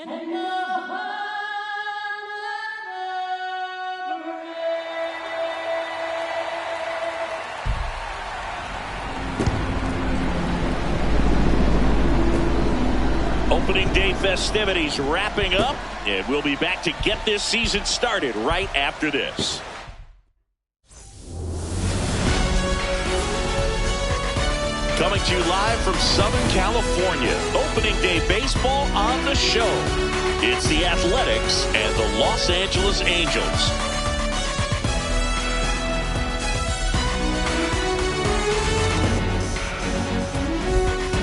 Opening day festivities wrapping up, and we'll be back to get this season started right after this. Coming to you live from Southern California, opening day baseball on the show. It's the Athletics and the Los Angeles Angels.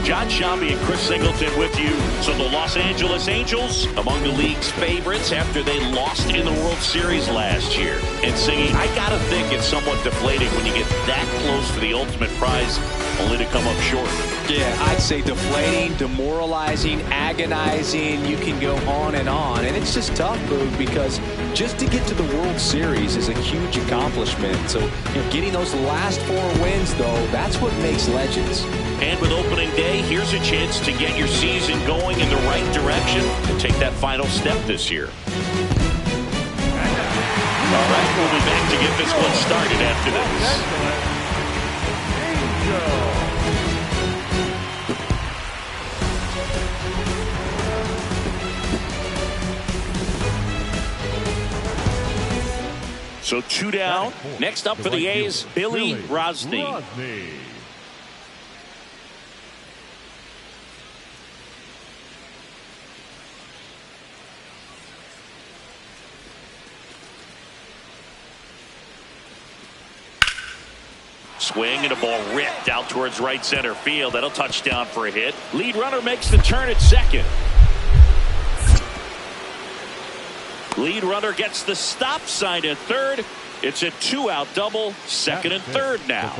John Shambi and Chris Singleton with you. So the Los Angeles Angels among the league's favorites after they lost in the World Series last year. And singing, I gotta think it's somewhat deflating when you get that close to the ultimate prize only to come up short. Yeah, I'd say deflating, demoralizing, agonizing. You can go on, and it's just tough, Boog, because just to get to the World Series is a huge accomplishment. So, getting those last 4 wins, though, that's what makes legends. And with opening day, here's a chance to get your season going in the right direction and take that final step this year. All right, we'll be back to get this one started after this. So 2 down. Next up for the A's, Billy Rosny. Swing and a ball ripped out towards right center field. That'll touch down for a hit. Lead runner makes the turn at second. Lead runner gets the stop sign at third. It's a 2-out double, second and third now.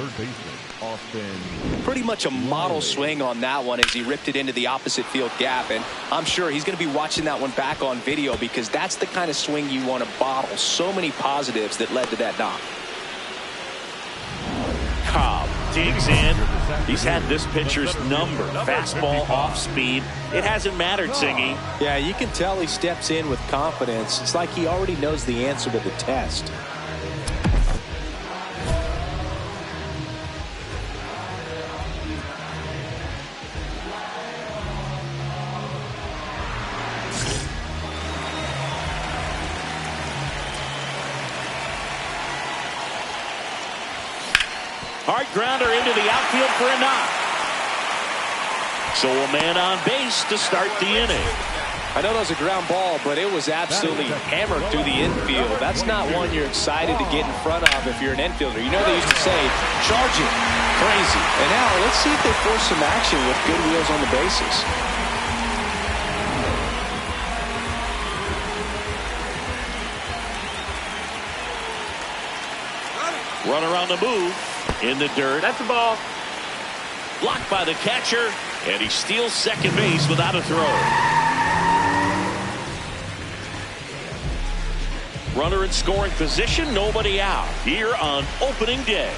Pretty much a model swing on that one as he ripped it into the opposite field gap, and I'm sure he's going to be watching that one back on video because that's the kind of swing you want to bottle. So many positives that led to that knock. Cobb digs in. He's had this pitcher's number. Fastball, off speed. It hasn't mattered, Singy. Yeah, you can tell he steps in with confidence. It's like he already knows the answer to the test. Hard grounder into the outfield for a knock. So a man on base to start the inning. I know that was a ground ball, but it was absolutely hammered through the infield. That's not one you're excited to get in front of if you're an infielder. You know they used to say, charge it. Crazy. And now let's see if they force some action with good wheels on the bases. Runner on the move. In the dirt. That's the ball. Blocked by the catcher, and he steals second base without a throw. Runner in scoring position, nobody out here on opening day.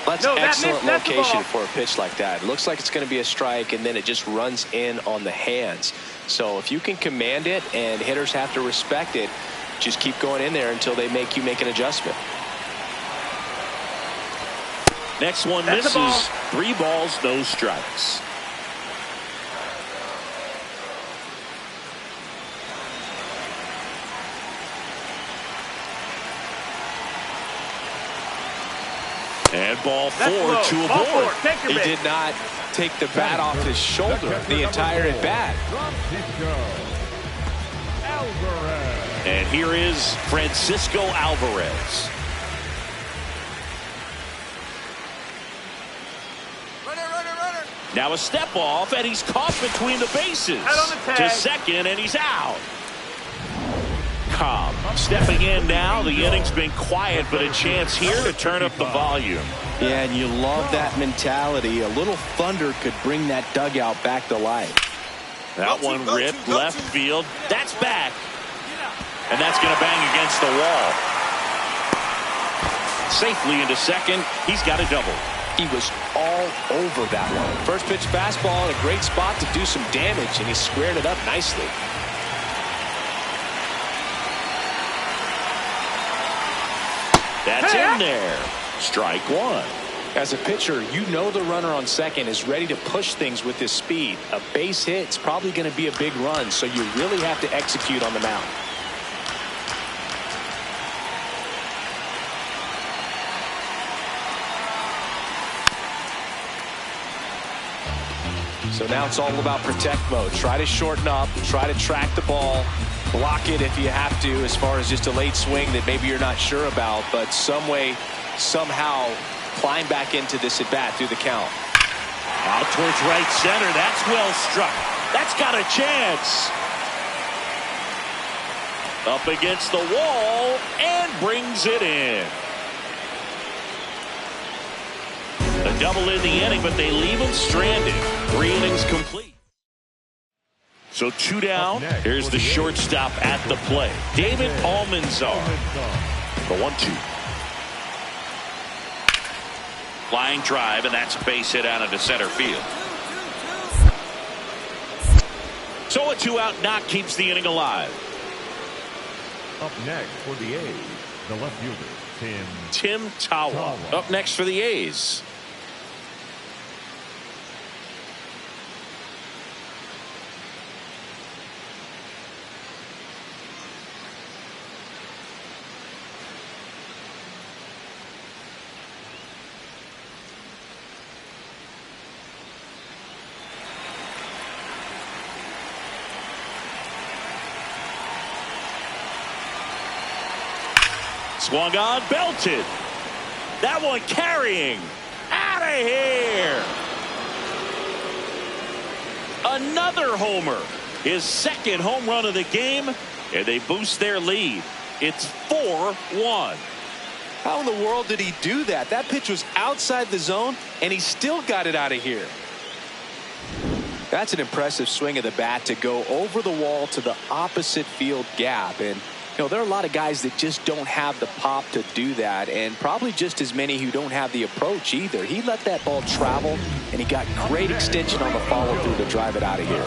That's excellent location for a pitch like that. It looks like it's going to be a strike, and then it just runs in on the hands. So if you can command it and hitters have to respect it, just keep going in there until they make you make an adjustment. Next one misses. 3 balls, no strikes. And ball 4 to a board. He did not take the bat off his shoulder the entire at bat. And here is Francisco Alvarez. Runner. Now a step off, and he's caught between the bases. To second, and he's out. Cobb stepping in now. The inning's been quiet, but a chance here to turn up the volume. Yeah, and you love that mentality. A little thunder could bring that dugout back to life. That one ripped left field. That's back. And that's going to bang against the wall. Safely into second. He's got a double. He was all over that one. First pitch fastball in a great spot to do some damage, and he squared it up nicely. That's in there. Strike one. As a pitcher, you know the runner on second is ready to push things with his speed. A base hit's probably going to be a big run, so you really have to execute on the mound. So now it's all about protect mode. Try to shorten up, try to track the ball, block it if you have to, as far as just a late swing that maybe you're not sure about, but some way, somehow, climb back into this at bat through the count. Out towards right center. That's well struck. That's got a chance. Up against the wall and brings it in. A double in the inning, but they leave him stranded. 3 innings complete. So 2 down. Here's the shortstop at the plate. David Almanzar. The 1-2. Flying drive, and that's a base hit out into center field. So a 2-out knock keeps the inning alive. Up next for the A's, the left fielder, Tim Tawa. Up next for the A's. Swung on, belted. That one carrying. Out of here. Another homer. His second home run of the game, and they boost their lead. It's 4-1. How in the world did he do that? That pitch was outside the zone, and he still got it out of here. That's an impressive swing of the bat to go over the wall to the opposite field gap. And you know, there are a lot of guys that just don't have the pop to do that, and probably just as many who don't have the approach either. He let that ball travel, and he got great extension on the follow-through to drive it out of here.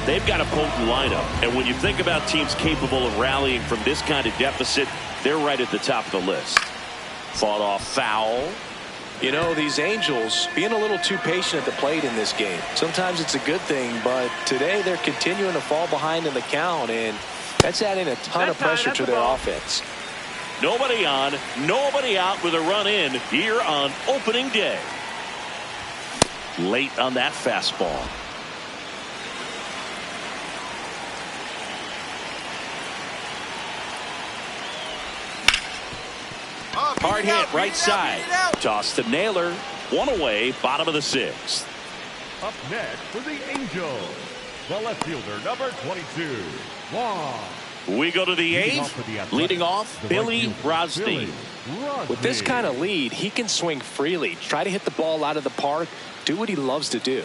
They've got a potent lineup, and when you think about teams capable of rallying from this kind of deficit, they're right at the top of the list. Fought off foul. You know, these Angels being a little too patient at the plate in this game. Sometimes it's a good thing, but today they're continuing to fall behind in the count, and that's adding a ton of pressure to their offense. Nobody on, nobody out with a run in here on opening day. Late on that fastball. Hard hit right side. Toss to Naylor. One away, bottom of the 6th. Up next for the Angels, the left fielder, number 22, Long. We go to the 8th. Leading off, Billy Rosny. With this kind of lead, he can swing freely. Try to hit the ball out of the park. Do what he loves to do.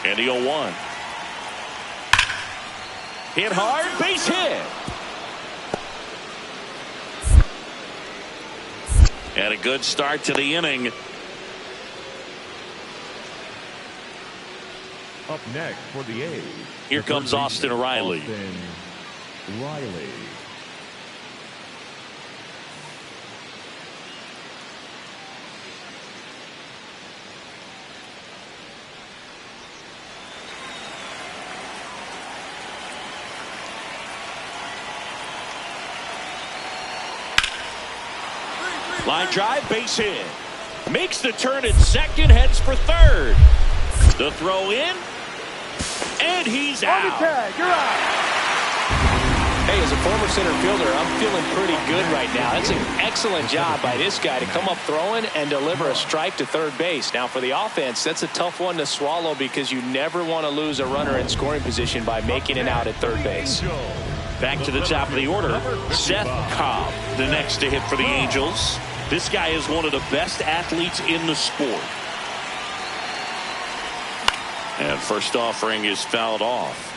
And the 0-1. Hit hard, base hit. And a good start to the inning. Up next for the A's. Here comes Austin Riley. Line drive, base hit. Makes the turn at second, heads for third. The throw in, and he's out. You're out. Hey, as a former center fielder, I'm feeling pretty good right now. That's an excellent job by this guy to come up throwing and deliver a strike to third base. Now, for the offense, that's a tough one to swallow because you never want to lose a runner in scoring position by making it out at third base. Back to the top of the order, Szen Cobb, the next to hit for the Angels. This guy is one of the best athletes in the sport. And first offering is fouled off.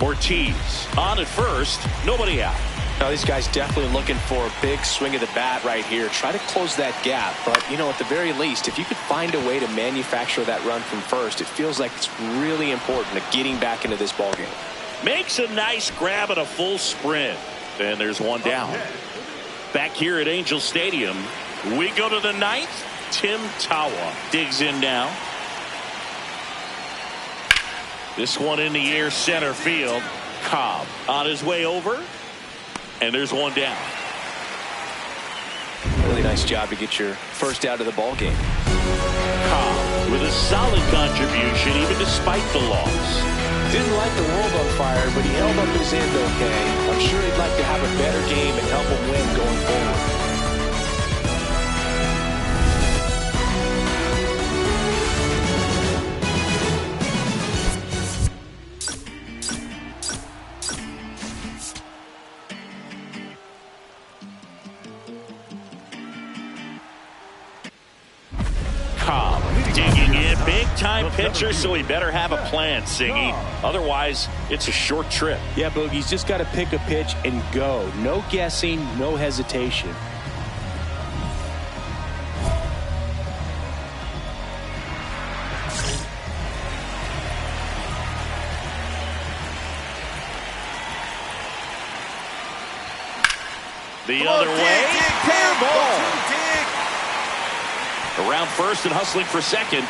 Ortiz on at first, nobody out. Now these guys definitely looking for a big swing of the bat right here. Try to close that gap. But, you know, at the very least, if you could find a way to manufacture that run from first, it feels like it's really important to getting back into this ballgame. Makes a nice grab and a full sprint. And there's one down. Back here at Angel Stadium, we go to the ninth. Tim Tawa digs in now. This one in the air center field. Cobb on his way over. And there's one down. Really nice job to get your first out of the ball game. Cobb with a solid contribution even despite the loss. Didn't light the world on fire, but he held up his end okay. I'm sure he'd like to have a better game and help him win going forward. Cobb digging in, big time pitcher, so he better have a plan, Singy. Otherwise, it's a short trip. Yeah, Boogie's just got to pick a pitch and go. No guessing, no hesitation. The other way, fair ball. Around first and hustling for second.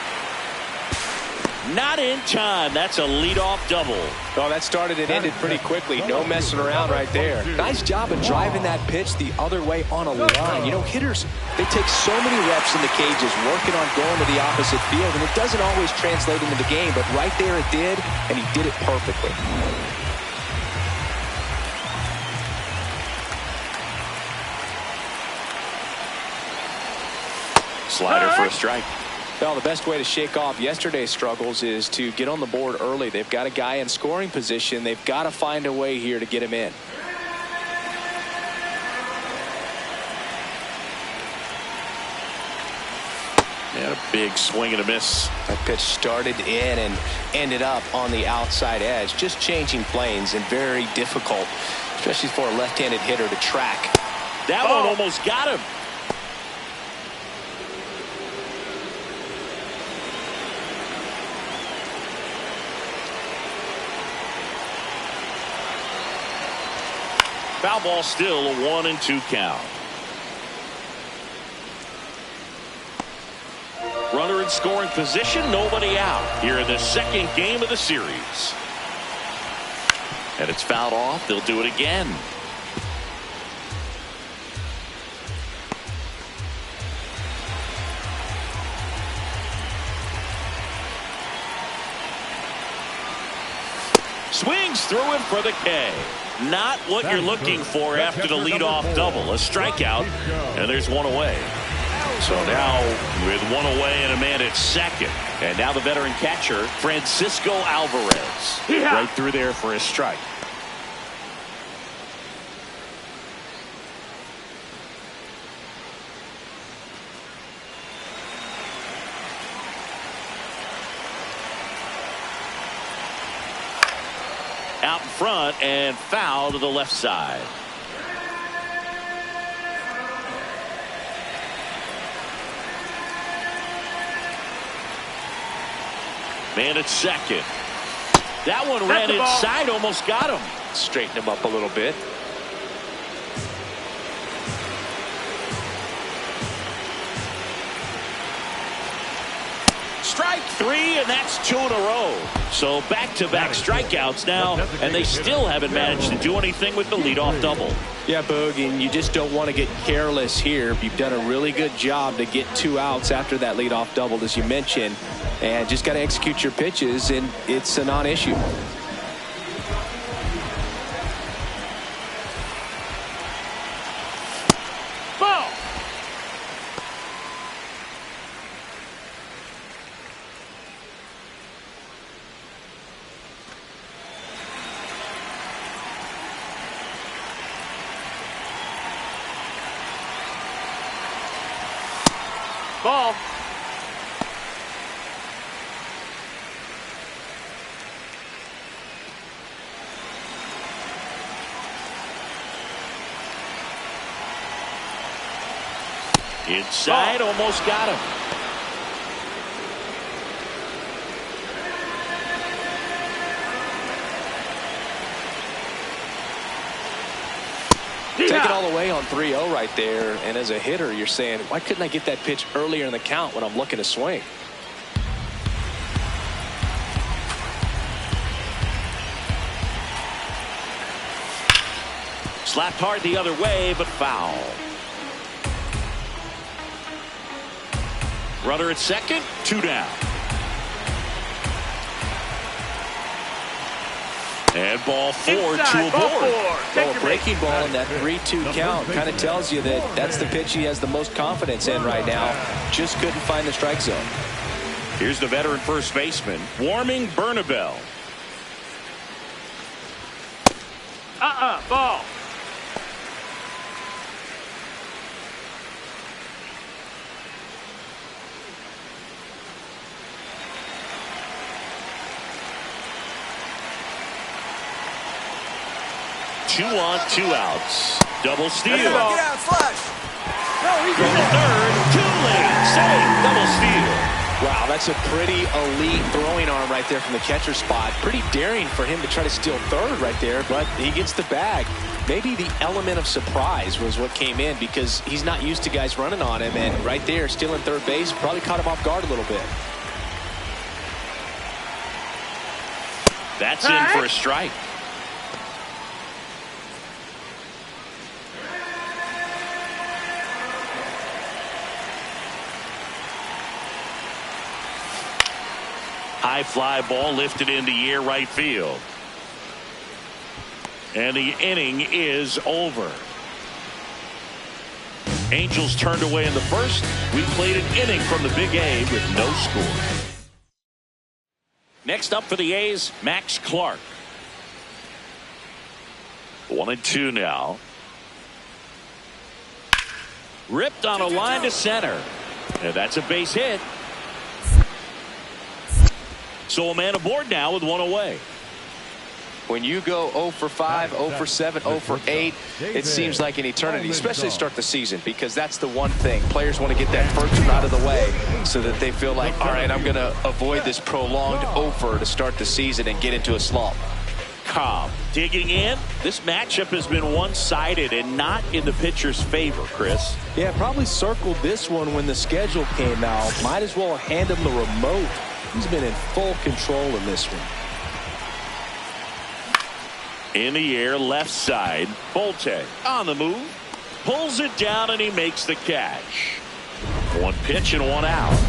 Not in time. That's a leadoff double. Oh, that started and ended pretty quickly. No messing around right there. Nice job of driving that pitch the other way on a line. You know, hitters, they take so many reps in the cages working on going to the opposite field, and it doesn't always translate into the game, but right there it did, and he did it perfectly. Slider for a strike. Well, the best way to shake off yesterday's struggles is to get on the board early. They've got a guy in scoring position. They've got to find a way here to get him in. And a big swing and a miss. That pitch started in and ended up on the outside edge. Just changing planes and very difficult, especially for a left-handed hitter to track. That one almost got him. Foul ball, still a 1-2 count. Runner in scoring position, nobody out here in the second game of the series. And it's fouled off. They'll do it again. Swings through it for the K. Not what you're looking for after the leadoff double. A strikeout, and there's one away. So now with one away and a man at second. And now the veteran catcher, Francisco Alvarez. Right through there for a strike. Out in front and foul to the left side. Man at second. That one ran inside, almost got him. Straighten him up a little bit. Strike three, and that's 2 in a row. So back-to-back strikeouts now, and they still haven't managed to do anything with the leadoff double. Yeah, Boog, and you just don't want to get careless here. You've done a really good job to get 2 outs after that leadoff double, as you mentioned, and just got to execute your pitches, and it's a non-issue. Ball. Inside, almost got him. Take it all the way on 3-0 right there. And as a hitter, you're saying, why couldn't I get that pitch earlier in the count when I'm looking to swing? Slapped hard the other way, but foul. Runner at second, 2 down. And ball 4, 2 aboard. Well, a breaking ball in that 3-2 count kind of tells you that that's the pitch he has the most confidence in right now. Just couldn't find the strike zone. Here's the veteran first baseman, warming Bernabel. Ball. 2 on, 2 outs. Double steal. Get out, slash. No, he's From the third, too late. Save. Double steal. Wow, that's a pretty elite throwing arm right there from the catcher spot. Pretty daring for him to try to steal third right there, but he gets the bag. Maybe the element of surprise was what came in because he's not used to guys running on him, and right there, stealing third base, probably caught him off guard a little bit. That's in for a strike. High fly ball lifted in the air right field. And the inning is over. Angels turned away in the first. We played an inning from the Big A with no score. Next up for the A's, Max Clark. 1-2 now. Ripped on a line to center. And that's a base hit. So a man aboard now with 1 away. When you go 0 for 5, 0 for 7, 0 for 8, it seems like an eternity, especially to start the season, because that's the one thing. Players want to get that first one out of the way so that they feel like, all right, I'm going to avoid this prolonged 0 for to start the season and get into a slump. Cobb digging in. This matchup has been one-sided and not in the pitcher's favor, Chris. Yeah, probably circled this one when the schedule came out. Might as well hand him the remote. He's been in full control in this one. In the air, left side. Bolte on the move. Pulls it down and he makes the catch. 1 pitch and 1 out.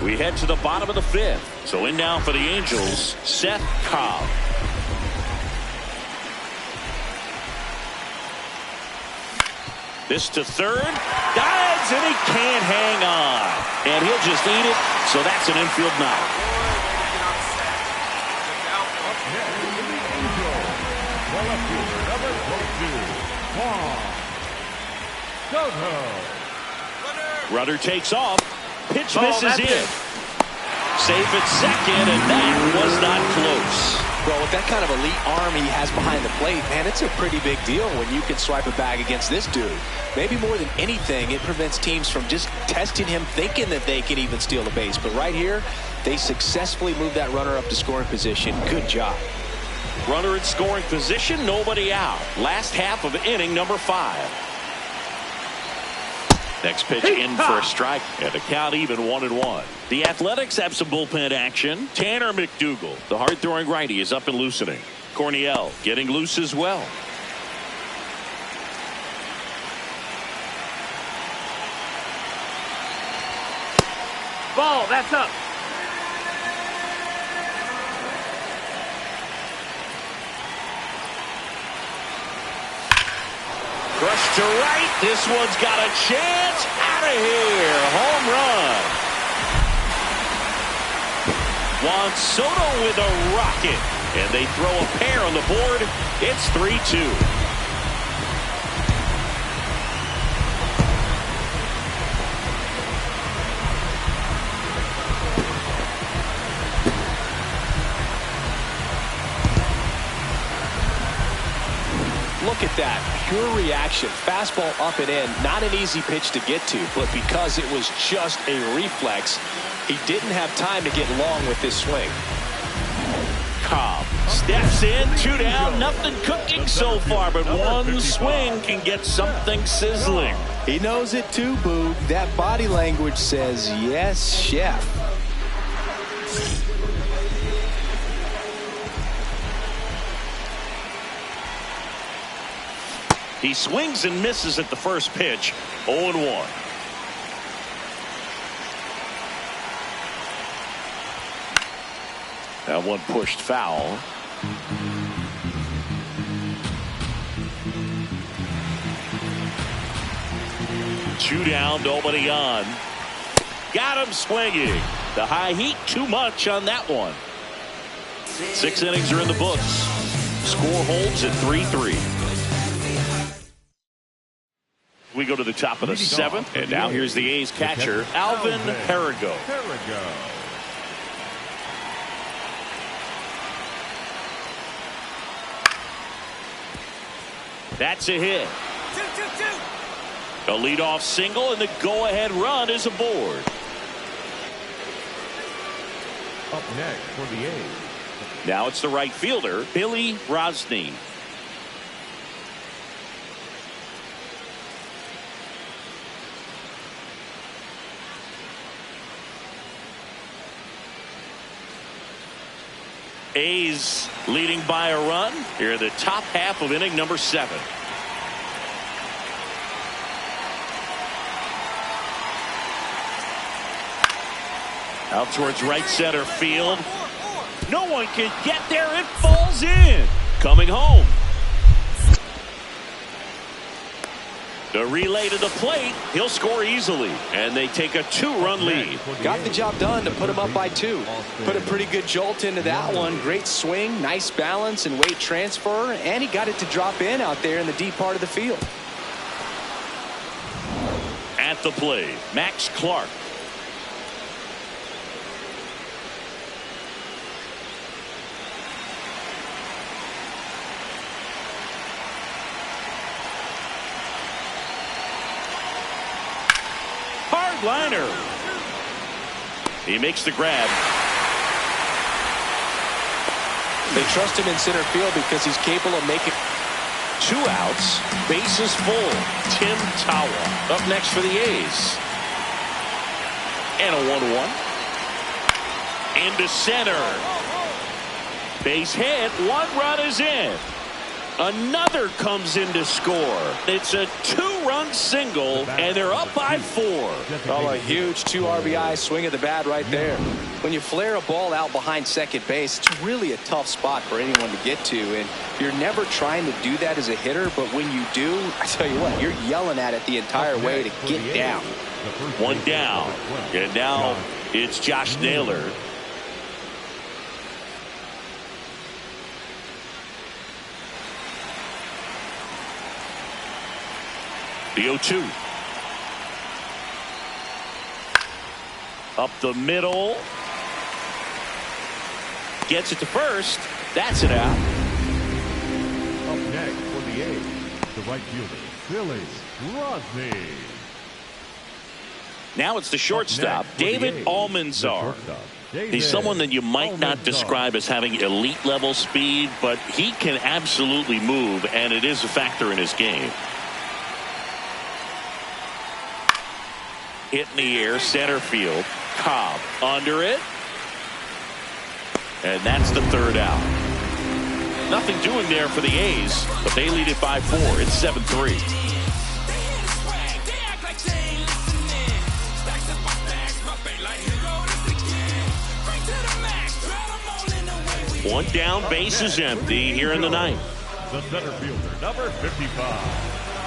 We head to the bottom of the 5th. So in now for the Angels, Szen Cobb. This to third. Dives and he can't hang on. And he'll just eat it. So that's an infield knock. Runner takes off. Pitch misses in. Safe at second, and that was not close. Well, with that kind of elite arm he has behind the plate, man, it's a pretty big deal when you can swipe a bag against this dude. Maybe more than anything, it prevents teams from just testing him, thinking that they can even steal a base. But right here, they successfully moved that runner up to scoring position. Good job. Runner in scoring position, nobody out. Last half of inning number 5. Next pitch in for a strike, and the count even 1-1. The Athletics have some bullpen action. Tanner McDougal, the hard-throwing righty, is up and loosening. Corniel getting loose as well. Ball, that's up. Crushed to right. This one's got a chance. Out of here. Home run. Juan Soto with a rocket. And they throw a pair on the board. It's 3-2. Look at that. Pure reaction. Fastball up and in. Not an easy pitch to get to, but because it was just a reflex, he didn't have time to get long with this swing. Cobb steps in, 2 down, nothing cooking so far, but one swing can get something sizzling. He knows it too, Boog. That body language says, yes, chef. He swings and misses at the first pitch, 0-1. That one pushed foul. Two down, nobody on. Got him swinging. The high heat, too much on that one. 6 innings are in the books. Score holds at 3-3. We go to the top of the 7th, and now here's the A's catcher, Alvin Perrigo. That's a hit. A leadoff single, and the go-ahead run is aboard. Up next for the A's. Now it's the right fielder, Billy Rosny. A's leading by a run here in the top half of inning number 7. Out towards right center field. No one can get there. It falls in. Coming home. The relay to the plate. He'll score easily. And they take a 2-run lead. Got the job done to put him up by 2. Put a pretty good jolt into that one. Great swing, nice balance and weight transfer. And he got it to drop in out there in the deep part of the field. At the plate, Max Clark. Liner. He makes the grab. They trust him in center field because he's capable of making 2 outs, bases full. Tim Tawa up next for the A's. And a 1-1. Into center. Base hit. 1 run is in. Another comes in to score. It's a 2-run single, and they're up by 4. Oh, a huge 2 RBI swing of the bat right there. When you flare a ball out behind second base, it's really a tough spot for anyone to get to, and you're never trying to do that as a hitter, but when you do, I tell you what, you're yelling at it the entire way to get down. 1 down, and now it's Josh Naylor. The 0-2. Up the middle. Gets it to first. That's it out. Up next for the A's, the right fielder, Billy Rosny. Now it's the shortstop, David Almanzar. He's someone that you might not describe as having elite level speed, but he can absolutely move, and it is a factor in his game. Hit in the air, center field. Cobb under it. And that's the 3rd out. Nothing doing there for the A's, but they lead it by 4. It's 7-3. One down, base is empty here in the 9th. The center fielder, number 55,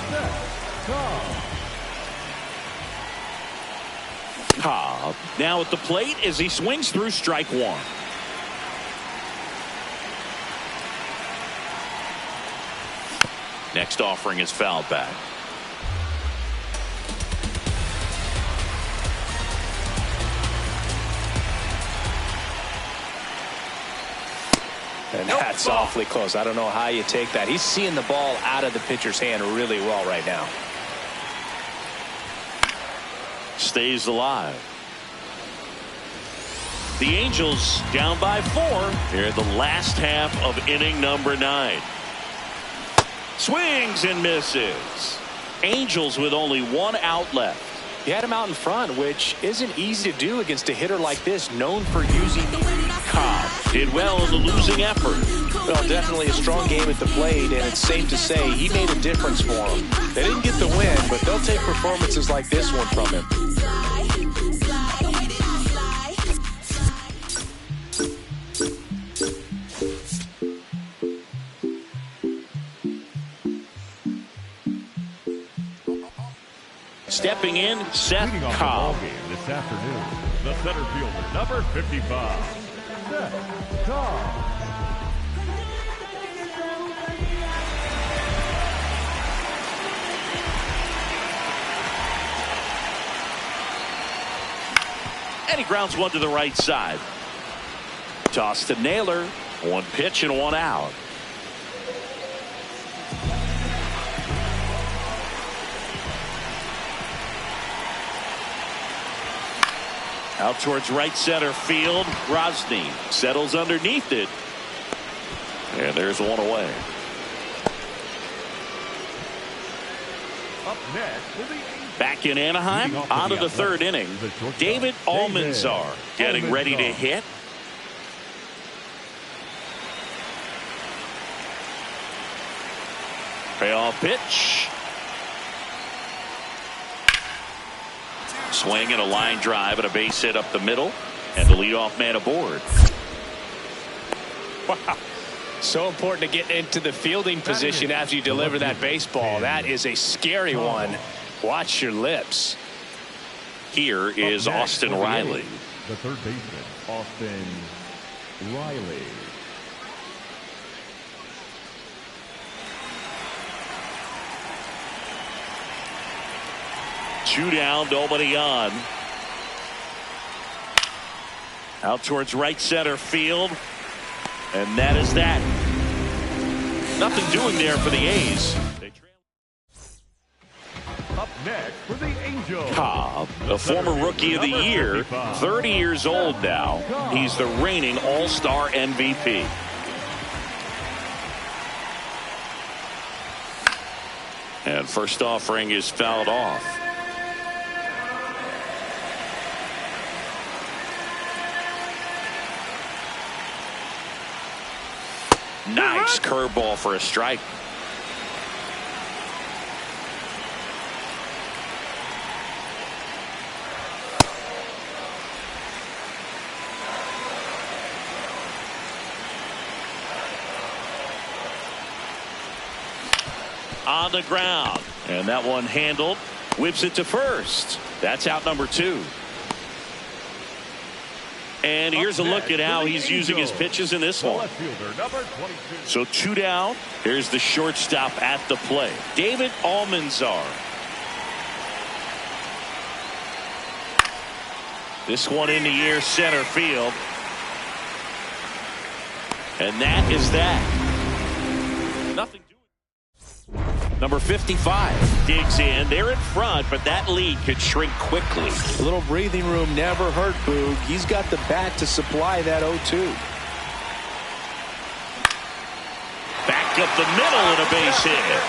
Szen Cobb. Cobb now at the plate as he swings through strike 1. Next offering is fouled back. That's awfully close. I don't know how you take that. He's seeing the ball out of the pitcher's hand really well right now. Stays alive. The Angels down by 4 here in the last half of inning number 9. Swings and misses. Angels with only 1 out left. He had him out in front, which isn't easy to do against a hitter like this, known for using. Cobb did well in the losing effort. Well, definitely a strong game at the plate, and it's safe to say he made a difference for them. They didn't get the win, but they'll take performances like this one from him. Stepping in, Szen Cobb. Game this afternoon, the center fielder, number 55, Szen Cobb. And he grounds one to the right side. Toss to Naylor. 1 pitch and 1 out. Out towards right center field. Rosny settles underneath it. And there's 1 away. Up next will be Back in Anaheim, on to the 3rd inning. David Almanzar getting ready to hit. Payoff pitch. Swing and a line drive and a base hit up the middle. And the leadoff man aboard. Wow. So important to get into the fielding position after you deliver that baseball. That is a scary one. Watch your lips. Here is Austin Riley. The 3rd baseman, Austin Riley. Two down, nobody on. Out towards right center field. And that is that. Nothing doing there for the A's. Up next for the Angels, Cobb, a former Rookie of the Year, 30 years old now. He's the reigning All-Star MVP. And first offering is fouled off. Nice curveball for a strike. On the ground, and that one handled. Whips it to first. That's out number 2. And here's a look at how he's using his pitches in this one. So 2 down. Here's the shortstop at the plate, David Almanzar. This one in the air, center field. And that is that. Nothing. Number 55 digs in. They're in front, but that lead could shrink quickly. A little breathing room never hurt Boog. He's got the bat to supply that 0-2. Back up the middle and a base hit.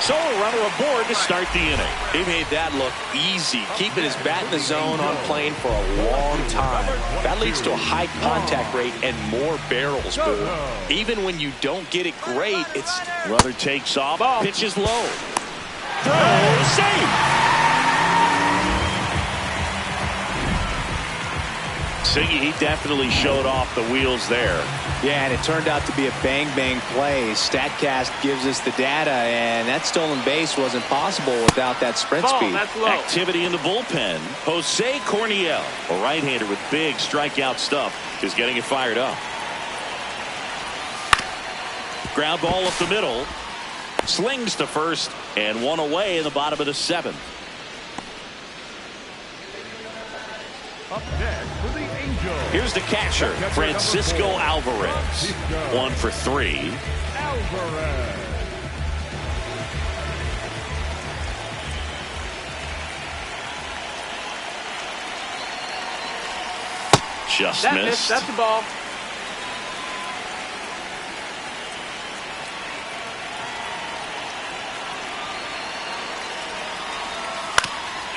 So a runner aboard to start the inning. He made that look easy, keeping his bat in the zone on plane for a long time. That leads to a high contact rate and more barrels, Boo. Even when you don't get it great, it's... Runner takes off, pitches low. Throw, safe! Siggy, he definitely showed off the wheels there. Yeah, and it turned out to be a bang-bang play. StatCast gives us the data, and that stolen base wasn't possible without that sprint speed. Activity in the bullpen. Jose Corniel, a right-hander with big strikeout stuff, is getting it fired up. Ground ball up the middle. Slings to first, and 1 away in the bottom of the 7th. Up next for the Angels, Angels. Here's the catcher, Francisco Alvarez. 1 for 3. Alvarez. Just That missed. missed. That's the ball.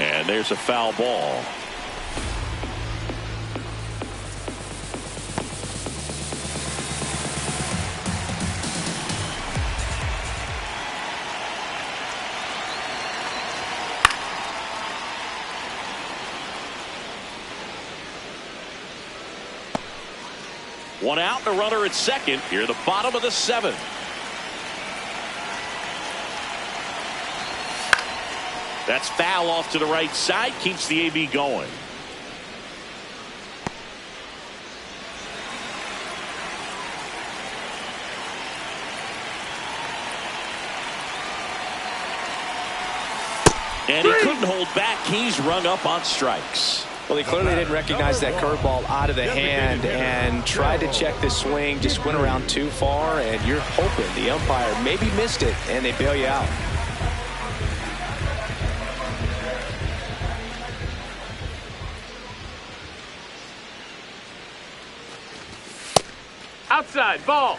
And there's a foul ball. One out, and a runner at second. Here, the bottom of the 7th. That's foul off to the right side. Keeps the AB going. And he couldn't hold back. He's rung up on strikes. Well, he clearly didn't recognize that curveball out of the hand and tried to check the swing. Just went around too far, and you're hoping the umpire maybe missed it, and they bail you out. Outside, ball.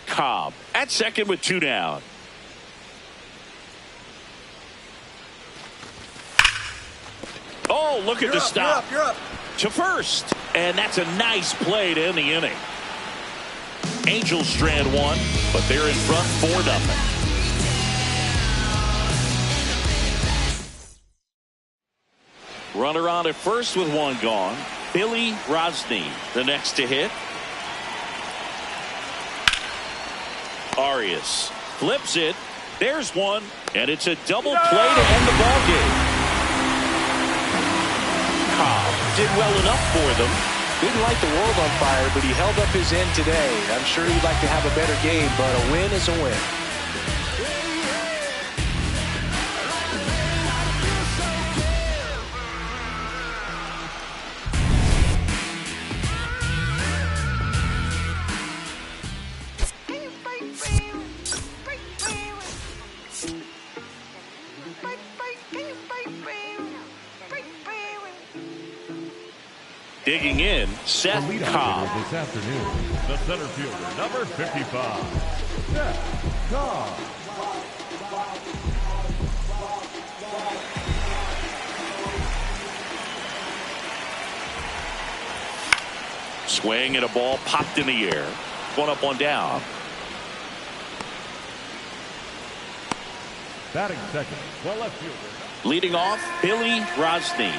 Cobb at second with 2 down. Oh, look at the stop. You're up. To first. And that's a nice play to end the inning. Angels strand 1, but they're in front 4-0. Runner on at first with 1 gone. Billy Rosny, the next to hit. Arias flips it. There's 1, and it's a double play to end the ball game. Cobb did well enough for them. Didn't light the world on fire, but he held up his end today. I'm sure he'd like to have a better game, but a win is a win. Digging in, Szen Cobb. This afternoon, the center fielder, number 55, Szen Cobb. Swing and a ball popped in the air. 1 up, 1 down. Batting second, the left fielder. Leading off, Billy Rosny.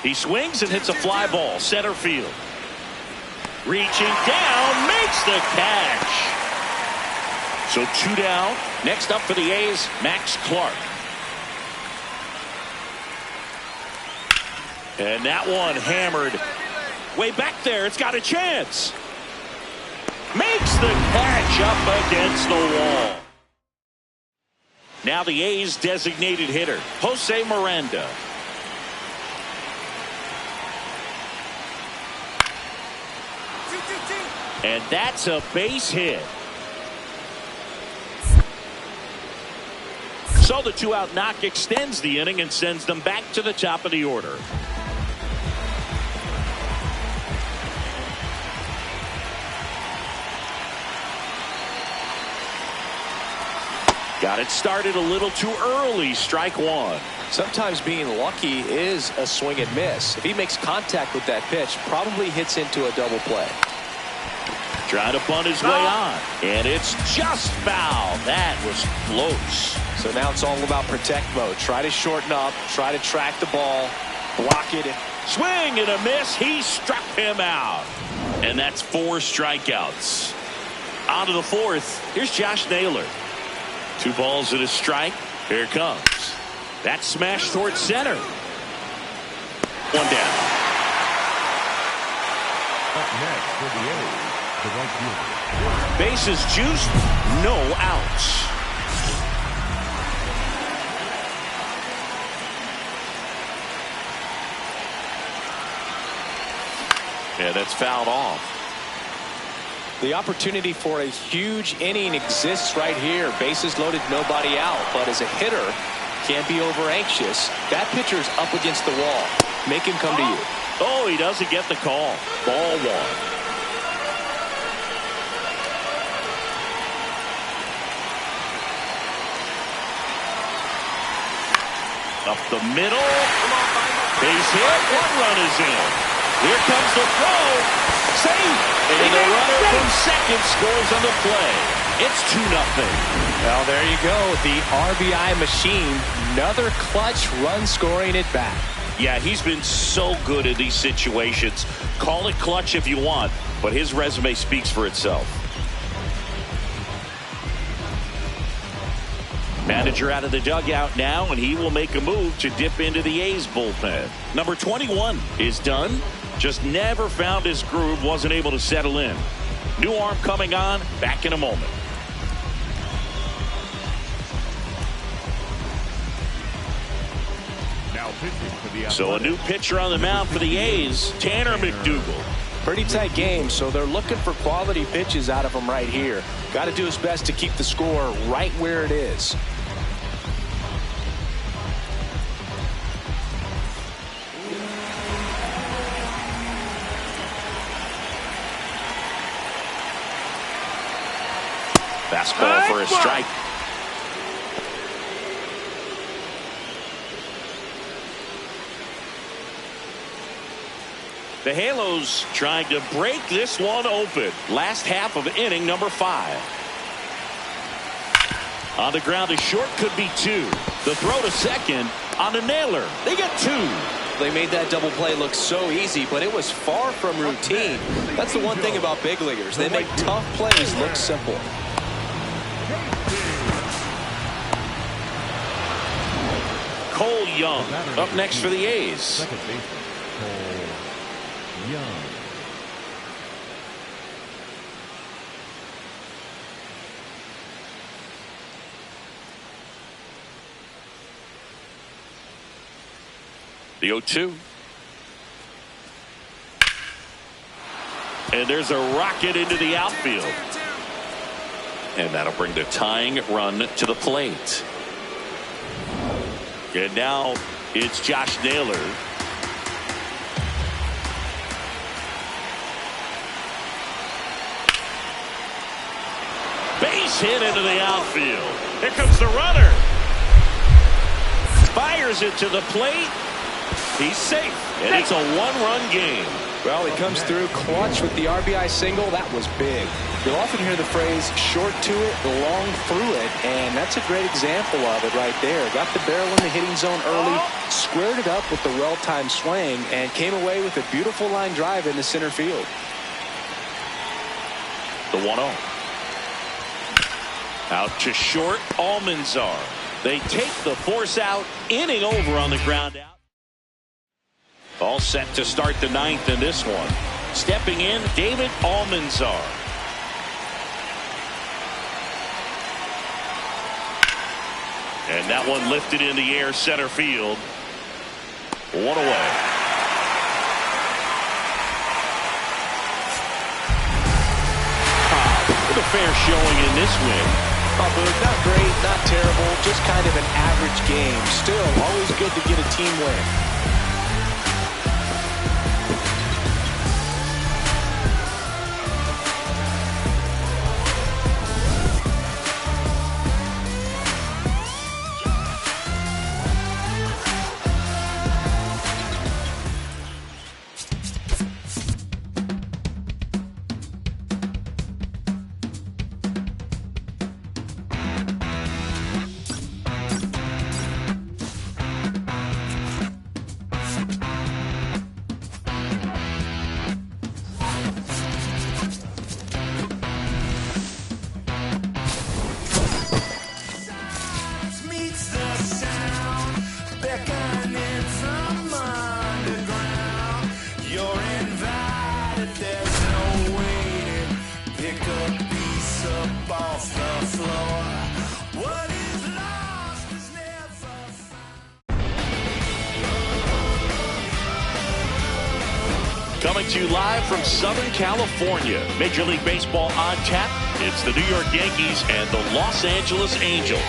He swings and hits a fly ball, center field. Reaching down, makes the catch. So 2 down. Next up for the A's, Max Clark. And that one hammered way back there. It's got a chance. Makes the catch up against the wall. Now the A's designated hitter, Jose Miranda. And that's a base hit. So the 2-out knock extends the inning and sends them back to the top of the order. Got it started a little too early. Strike 1. Sometimes being lucky is a swing and miss. If he makes contact with that pitch, probably hits into a double play. Trying to bunt his way on. And it's just foul. That was close. So now it's all about protect mode. Try to shorten up. Try to track the ball. Block it. Swing and a miss. He struck him out. And that's 4 strikeouts. On to the 4th. Here's Josh Naylor. 2 balls and a strike. Here it comes. That smash towards center. 1 down. Up next for the A's, the right fielder. Bases juiced, no outs. Yeah, that's fouled off. The opportunity for a huge inning exists right here. Bases loaded, nobody out. But as a hitter, can't be over anxious. That pitcher's up against the wall. Make him come to you. Oh, he doesn't get the call. Ball one. Up the middle. Base hit. One run is in. Here comes the throw. Save. And the runner from second scores on the play. It's 2-0. Well, there you go. The RBI machine. Another clutch run scoring at bat. Yeah, he's been so good in these situations. Call it clutch if you want, but his resume speaks for itself. Manager out of the dugout now, and he will make a move to dip into the A's bullpen. Number 21 is done. Just never found his groove, wasn't able to settle in. New arm coming on, back in a moment. Now pitching for the So a new pitcher on the mound for the A's, Tanner McDougal. Pretty tight game, so they're looking for quality pitches out of him right here. Got to do his best to keep the score right where it is. Fastball for a strike. The Halos trying to break this one open. Last half of inning number 5. On the ground is short, could be 2. The throw to second on a nailer. They get 2. They made that double play look so easy, but it was far from routine. That's the one thing about big leaguers. They make tough plays look simple. Cole Young up next for the A's. second baseman, Cole Young. The 0-2. And there's a rocket into the outfield. And that'll bring the tying run to the plate. And now it's Josh Naylor. Base hit into the outfield. Here comes the runner. Fires it to the plate. He's safe. And it's a one-run game. Well, he comes through clutch with the RBI single. That was big. You'll often hear the phrase short to it, long through it, and that's a great example of it right there. Got the barrel in the hitting zone early, squared it up with the well-timed swing, and came away with a beautiful line drive into center field. The 1-0. Out to short, Almanzar. They take the force out, inning over on the ground out. All set to start the 9th in this one. Stepping in, David Almanzar. And that one lifted in the air, center field. 1 away. With a fair showing in this win. Oh, Boog, not great, not terrible, just kind of an average game. Still, always good to get a team win. Coming to you live from Southern California. Major League Baseball on tap. It's the New York Yankees and the Los Angeles Angels.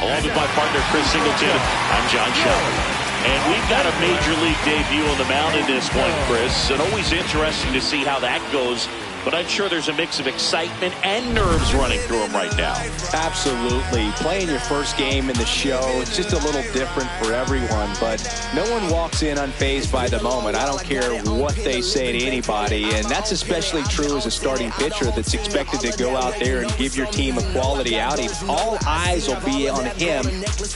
Along with my partner, Chris Singleton, I'm John Shelby. And we've got a Major League debut on the mound in this one, Chris. And always interesting to see how that goes. But I'm sure there's a mix of excitement and nerves running through him right now. Absolutely. Playing your first game in the show, it's just a little different for everyone. But no one walks in unfazed by the moment. I don't care what they say to anybody. And that's especially true as a starting pitcher that's expected to go out there and give your team a quality outing. All eyes will be on him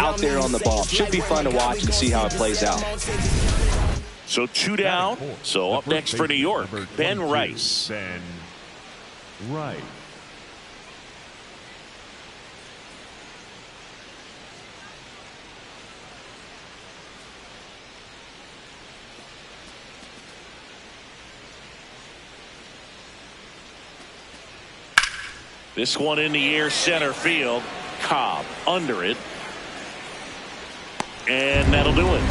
out there on the ball. Should be fun to watch and see how it plays out. So 2 down. So up next for New York, Ben Rice. Ben Rice. This one in the air, center field. Cobb under it. And that'll do it.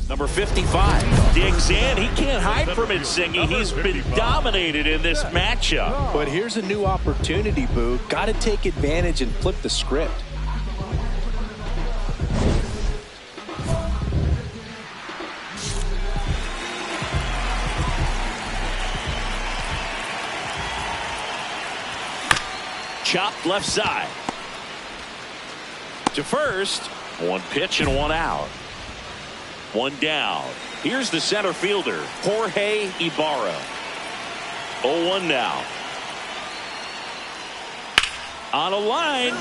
Number 55 digs in. He can't hide from it, Singy. He's been dominated in this matchup. But here's a new opportunity, Boo. Got to take advantage and flip the script. Chopped left side. To first. One pitch and one out. One down. Here's the center fielder, Jorge Ibarra. 0-1 now. On a line.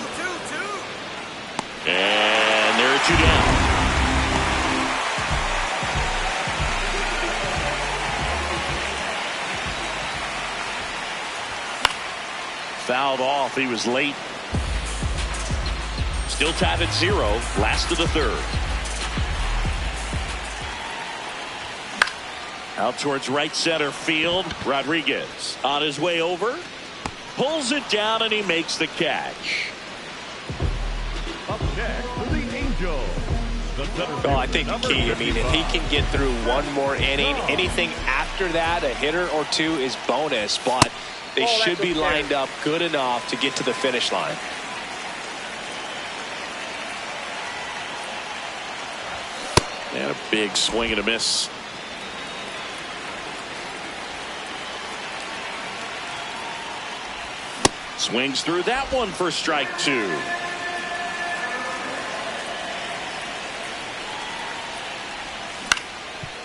And there are 2 down. Fouled off. He was late. Still tied at 0. Last of the 3rd. Out towards right center field. Rodriguez on his way over. Pulls it down and he makes the catch. Up next for the Angels. I think the key, if he can get through one more inning, anything after that, a hitter or two is bonus, but they should be lined up good enough to get to the finish line. And a big swing and a miss. Swings through that one for strike 2.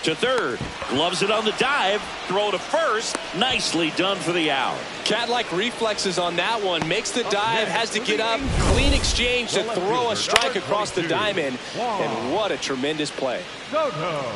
To third. Gloves it on the dive. Throw to first. Nicely done for the out. Cat-like reflexes on that one. Makes the dive. Has to get up. Clean exchange to throw a strike across the diamond. And what a tremendous play. Soto.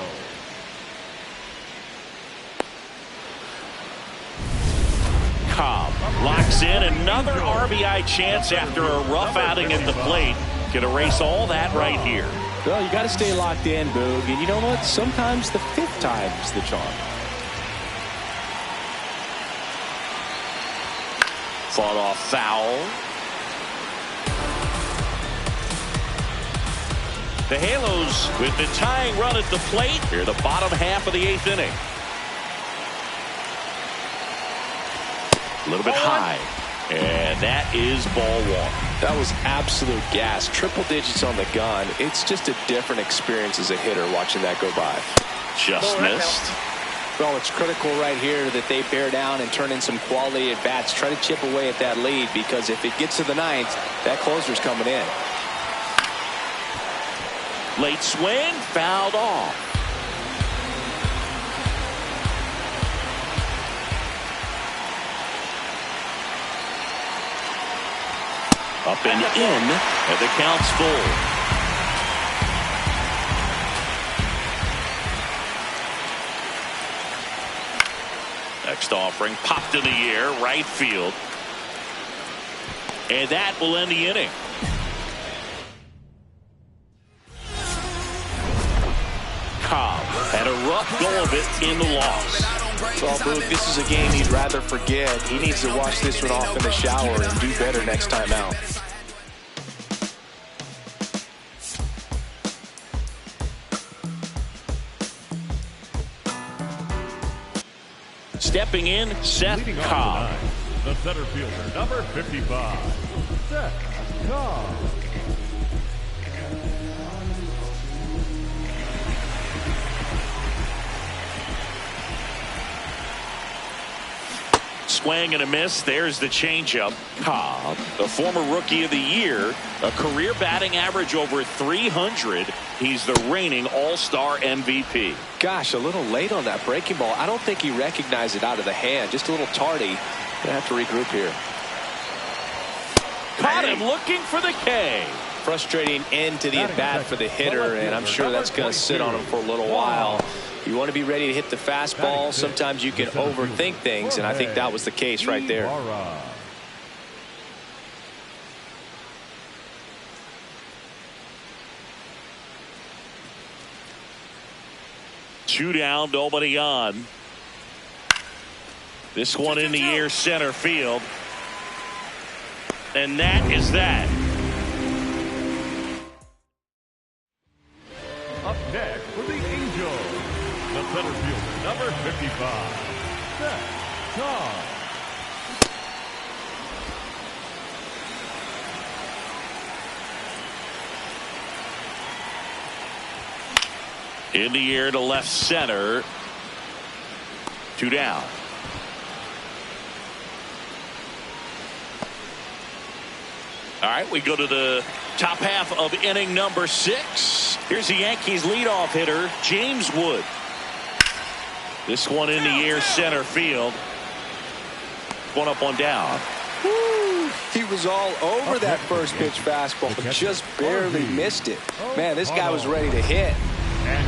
Cobb locks in another RBI chance after a rough outing at the plate. Can erase all that right here. Well, you got to stay locked in, Boog. And you know what? Sometimes the 5th time's the charm. Fought off foul. The Halos with the tying run at the plate here, the bottom half of the 8th inning. A little bit high, and that is ball 1. That was absolute gas. Triple digits on the gun. It's just a different experience as a hitter watching that go by. Just missed. Well, it's critical right here that they bear down and turn in some quality at bats. Try to chip away at that lead, because if it gets to the 9th, that closer's coming in. Late swing, fouled off. Up and in, and the count's full. Next offering popped in the air, right field. And that will end the inning. Cobb had a rough go of it in the loss. Well, Boog, this is a game he'd rather forget. He needs to wash this one off in the shower and do better next time out. Stepping in, Szen Cobb. The center fielder, number 55, Szen Cobb. Swing and a miss. There's the changeup. Cobb, the former Rookie of the Year, a career batting average over 300. He's the reigning All-Star MVP. Gosh, a little late on that breaking ball. I don't think he recognized it out of the hand. Just a little tardy. Gonna have to regroup here. Caught him looking for the K. Frustrating end to the at-bat for the hitter, and I'm sure that's going to sit on him for a little while. You want to be ready to hit the fastball. Sometimes you can overthink things, and I think that was the case right there. Two down, nobody on. This one in the air, center field. And that is that. Up next for the Angels, the center fielder, number 55, Szen Cobb. In the air to left center. Two down. All right, we go to the top half of inning number 6. Here's the Yankees leadoff hitter, James Wood. This one in the air, center field. One up, one down. Woo! He was all over that first pitch fastball, but just barely missed it. Man, this guy was ready to hit.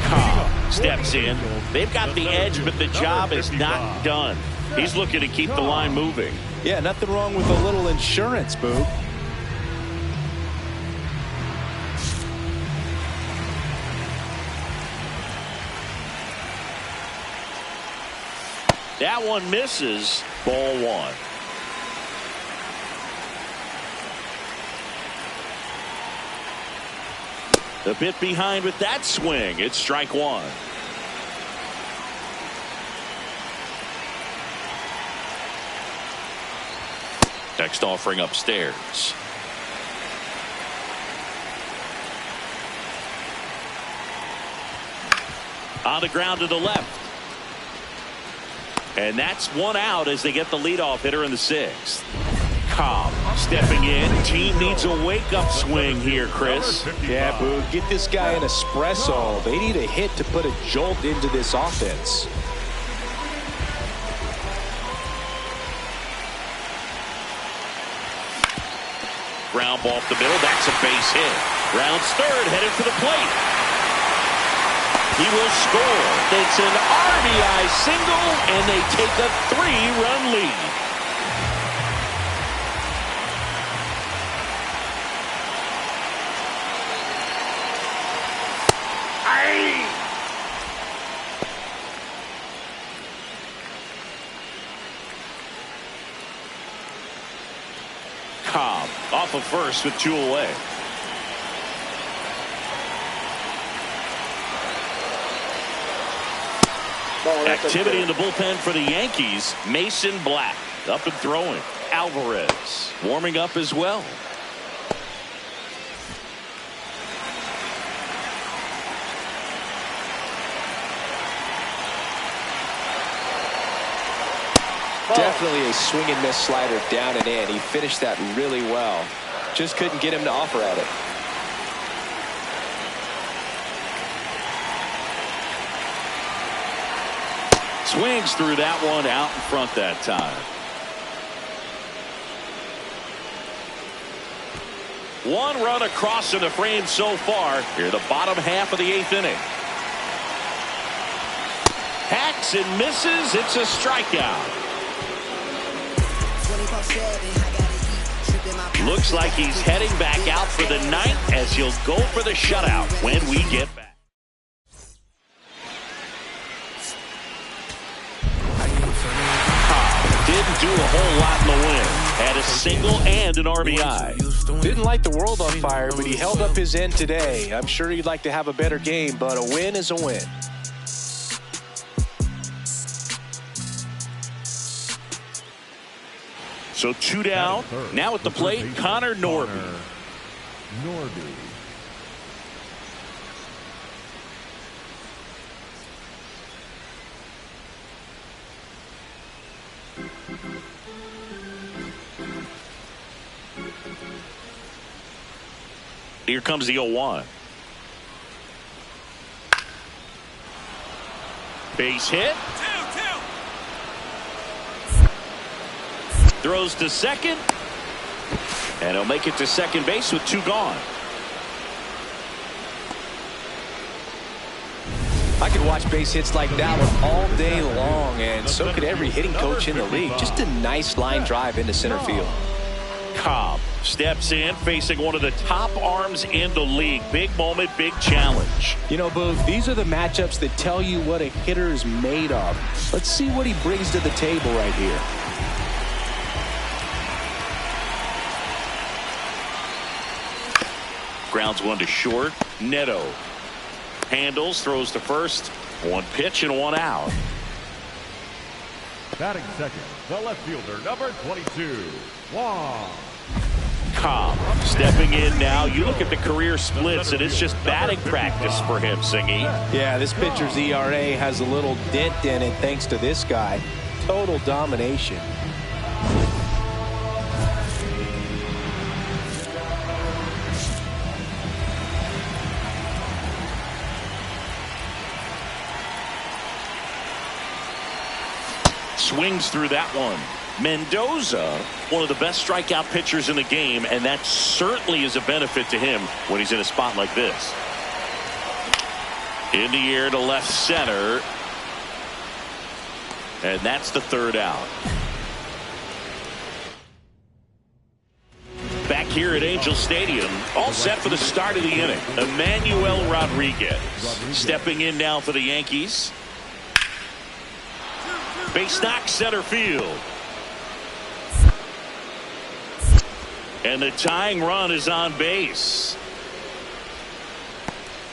Cobb steps in. They've got the edge, but the job is not done. He's looking to keep the line moving. Yeah, nothing wrong with a little insurance, Boog. That one misses. Ball one. A bit behind with that swing. It's strike one. Next offering upstairs. On the ground to the left. And that's one out as they get the leadoff hitter in the 6th. Cobb stepping in. Team needs a wake-up swing here, Chris. Yeah, Boog, get this guy an espresso. They need a hit to put a jolt into this offense. Ground ball off the middle. That's a base hit. Rounds third, headed for the plate. He will score. It's an RBI single, and they take a 3-run lead. Cobb off of first with 2 away. Activity in the bullpen for the Yankees. Mason Black up and throwing. Alvarez warming up as well. Definitely a swing and miss slider down and in. He finished that really well. Just couldn't get him to offer at it. Swings through that one, out in front that time. One run across in the frame so far. Here, the bottom half of the 8th inning. Hacks and misses. It's a strikeout. Looks like he's heading back out for the 9th as he'll go for the shutout when we get back. Didn't do a whole lot in the win. Had a single and an RBI. Didn't light the world on fire, but he held up his end today. I'm sure he'd like to have a better game, but a win is a win. So 2 down. Now at the plate, Connor Norby. Here comes the 0-1. Base hit. Throws to second. And he'll make it to second base with 2 gone. I could watch base hits like that one all day long, and so could every hitting coach in the league. Just a nice line drive into center field. Cobb steps in, facing one of the top arms in the league. Big moment, big challenge. You know, Boog, these are the matchups that tell you what a hitter is made of. Let's see what he brings to the table right here. Grounds one to short. Neto handles, throws to first. 1 pitch and 1 out. Batting second, the left fielder, number 22, Wong. Cobb stepping in now. You look at the career splits, and it's just batting practice for him, Singy. Yeah, this pitcher's ERA has a little dent in it thanks to this guy. Total domination. Swings through that one. Mendoza, one of the best strikeout pitchers in the game, and that certainly is a benefit to him when he's in a spot like this. In the air to left center. And that's the 3rd out. Back here at Angel Stadium, all set for the start of the inning. Emmanuel Rodriguez stepping in now for the Yankees. Base knock, center field. And the tying run is on base.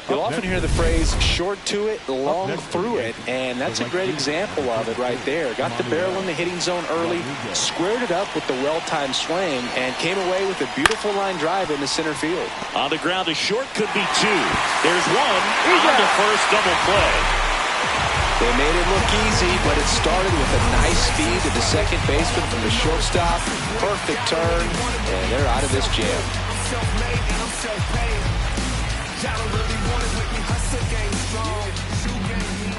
You'll often hear the phrase short to it, long through it, and that's a great example of it right there. Got the barrel in the hitting zone early, squared it up with the well-timed swing, and came away with a beautiful line drive into center field. On the ground, a short could be 2. There's 1 on the first double play. They made it look easy, but it started with a nice speed to the second baseman from the shortstop. Perfect turn, and they're out of this jam.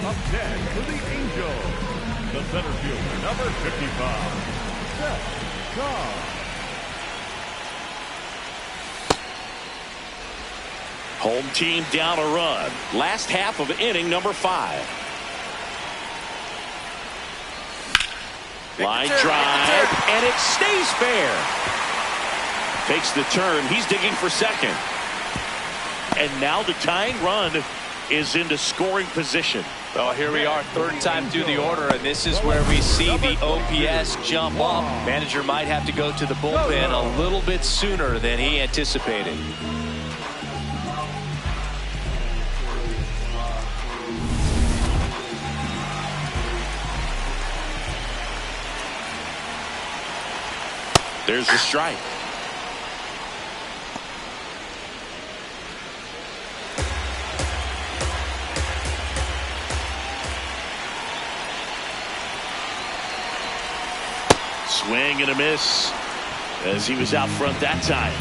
Up next for the Angels, the center fielder, number 55, Szen Cobb. Home team down a run. Last half of inning number 5. Line drive, and it stays fair. Takes the turn. He's digging for second. And now the tying run is into scoring position. Oh, here we are, 3rd time through the order, and this is where we see the OPS jump up. Manager might have to go to the bullpen a little bit sooner than he anticipated. There's the strike. Swing and a miss as he was out front that time.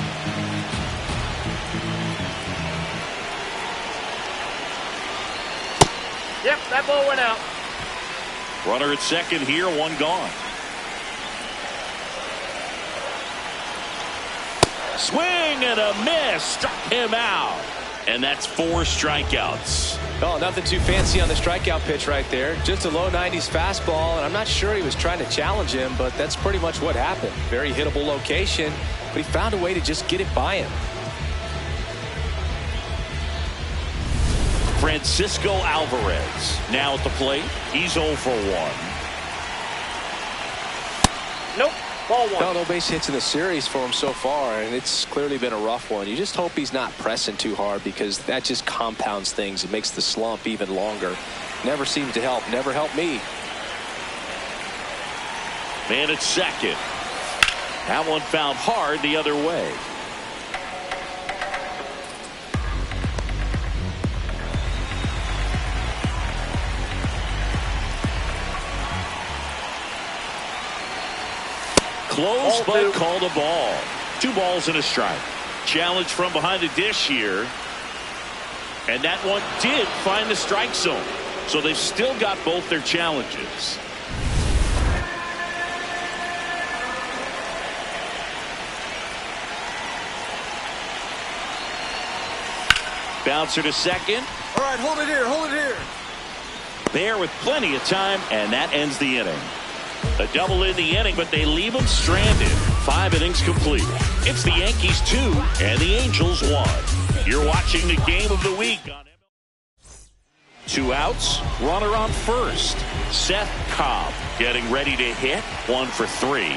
Yep, that ball went out. Runner at second here, 1 gone. Swing and a miss, struck him out. And that's 4 strikeouts. Oh, nothing too fancy on the strikeout pitch right there. Just a low 90s fastball, and I'm not sure he was trying to challenge him, but that's pretty much what happened. Very hittable location, but he found a way to just get it by him. Francisco Alvarez now at the plate. He's 0 for 1. Nope. Ball 1. No base hits in the series for him so far, and it's clearly been a rough one. You just hope he's not pressing too hard, because that just compounds things. It makes the slump even longer. Never seems to help. Never helped me. Man at second. That one fouled hard the other way. Close, but called a ball. 2 balls and a strike. Challenge from behind the dish here. And that one did find the strike zone. So they've still got both their challenges. Bouncer to second. All right, hold it here, hold it here. There with plenty of time, and that ends the inning. A double in the inning, but they leave them stranded. 5 innings complete. It's the Yankees 2 and the Angels 1. You're watching the game of the week on MLB. 2 outs, runner on first. Szen Cobb getting ready to hit. 1 for 3.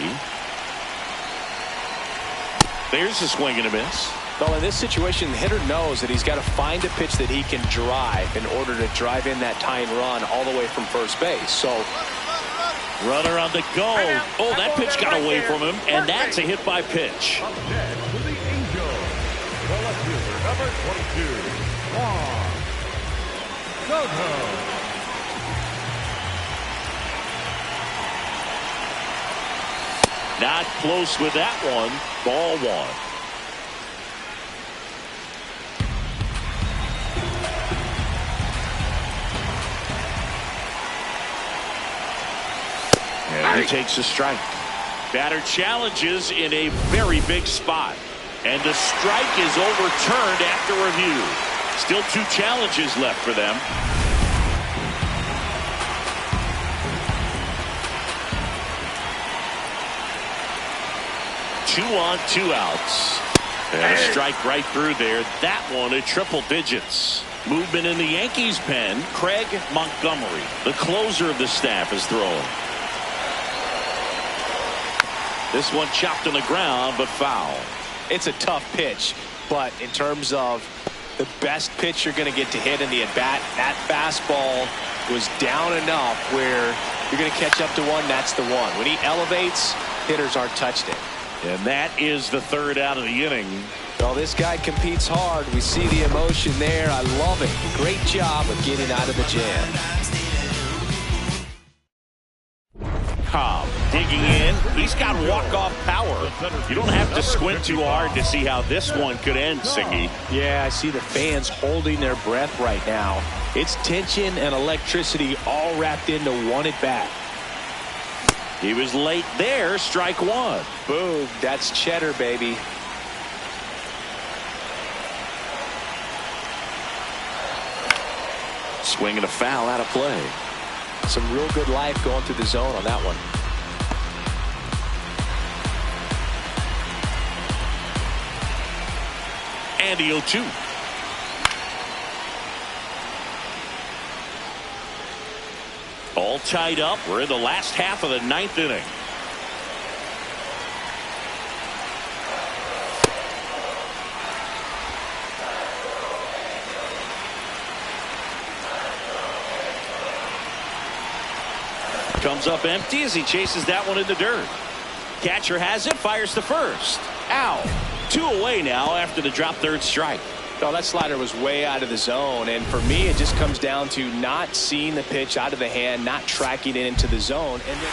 There's a swing and a miss. Well, in this situation, the hitter knows that he's got to find a pitch that he can drive in order to drive in that tying run all the way from first base. So, runner on the go. Oh, that pitch got away from him, and that's a hit by pitch. Up next for the Angels, the left fielder, number 22, Szencobb. Not close with that one. Ball 1. And he takes a strike. Batter challenges in a very big spot. And the strike is overturned after review. Still 2 challenges left for them. Two on, 2 outs. And a strike right through there. That one at triple digits. Movement in the Yankees pen. Craig Montgomery, the closer of the staff, is throwing. This one chopped on the ground, but foul. It's a tough pitch, but in terms of the best pitch you're going to get to hit in the at-bat, that fastball was down enough where you're going to catch up to one. That's the one. When he elevates, hitters aren't touched it. And that is the 3rd out of the inning. Well, this guy competes hard. We see the emotion there. I love it. Great job of getting out of the jam. Cobb digging in. He's got walk-off power. You don't have to squint too hard to see how this one could end, Singy. Yeah, I see the fans holding their breath right now. It's tension and electricity all wrapped into one at bat. He was late there. Strike 1. Boom. That's cheddar, baby. Swing and a foul out of play. Some real good life going through the zone on that one. And the 0-2. All tied up. We're in the last half of the 9th inning. Comes up empty as he chases that one in the dirt. Catcher has it, fires to first. Out. 2 away now after the drop 3rd strike. No, that slider was way out of the zone, and for me it just comes down to not seeing the pitch out of the hand, not tracking it into the zone, and then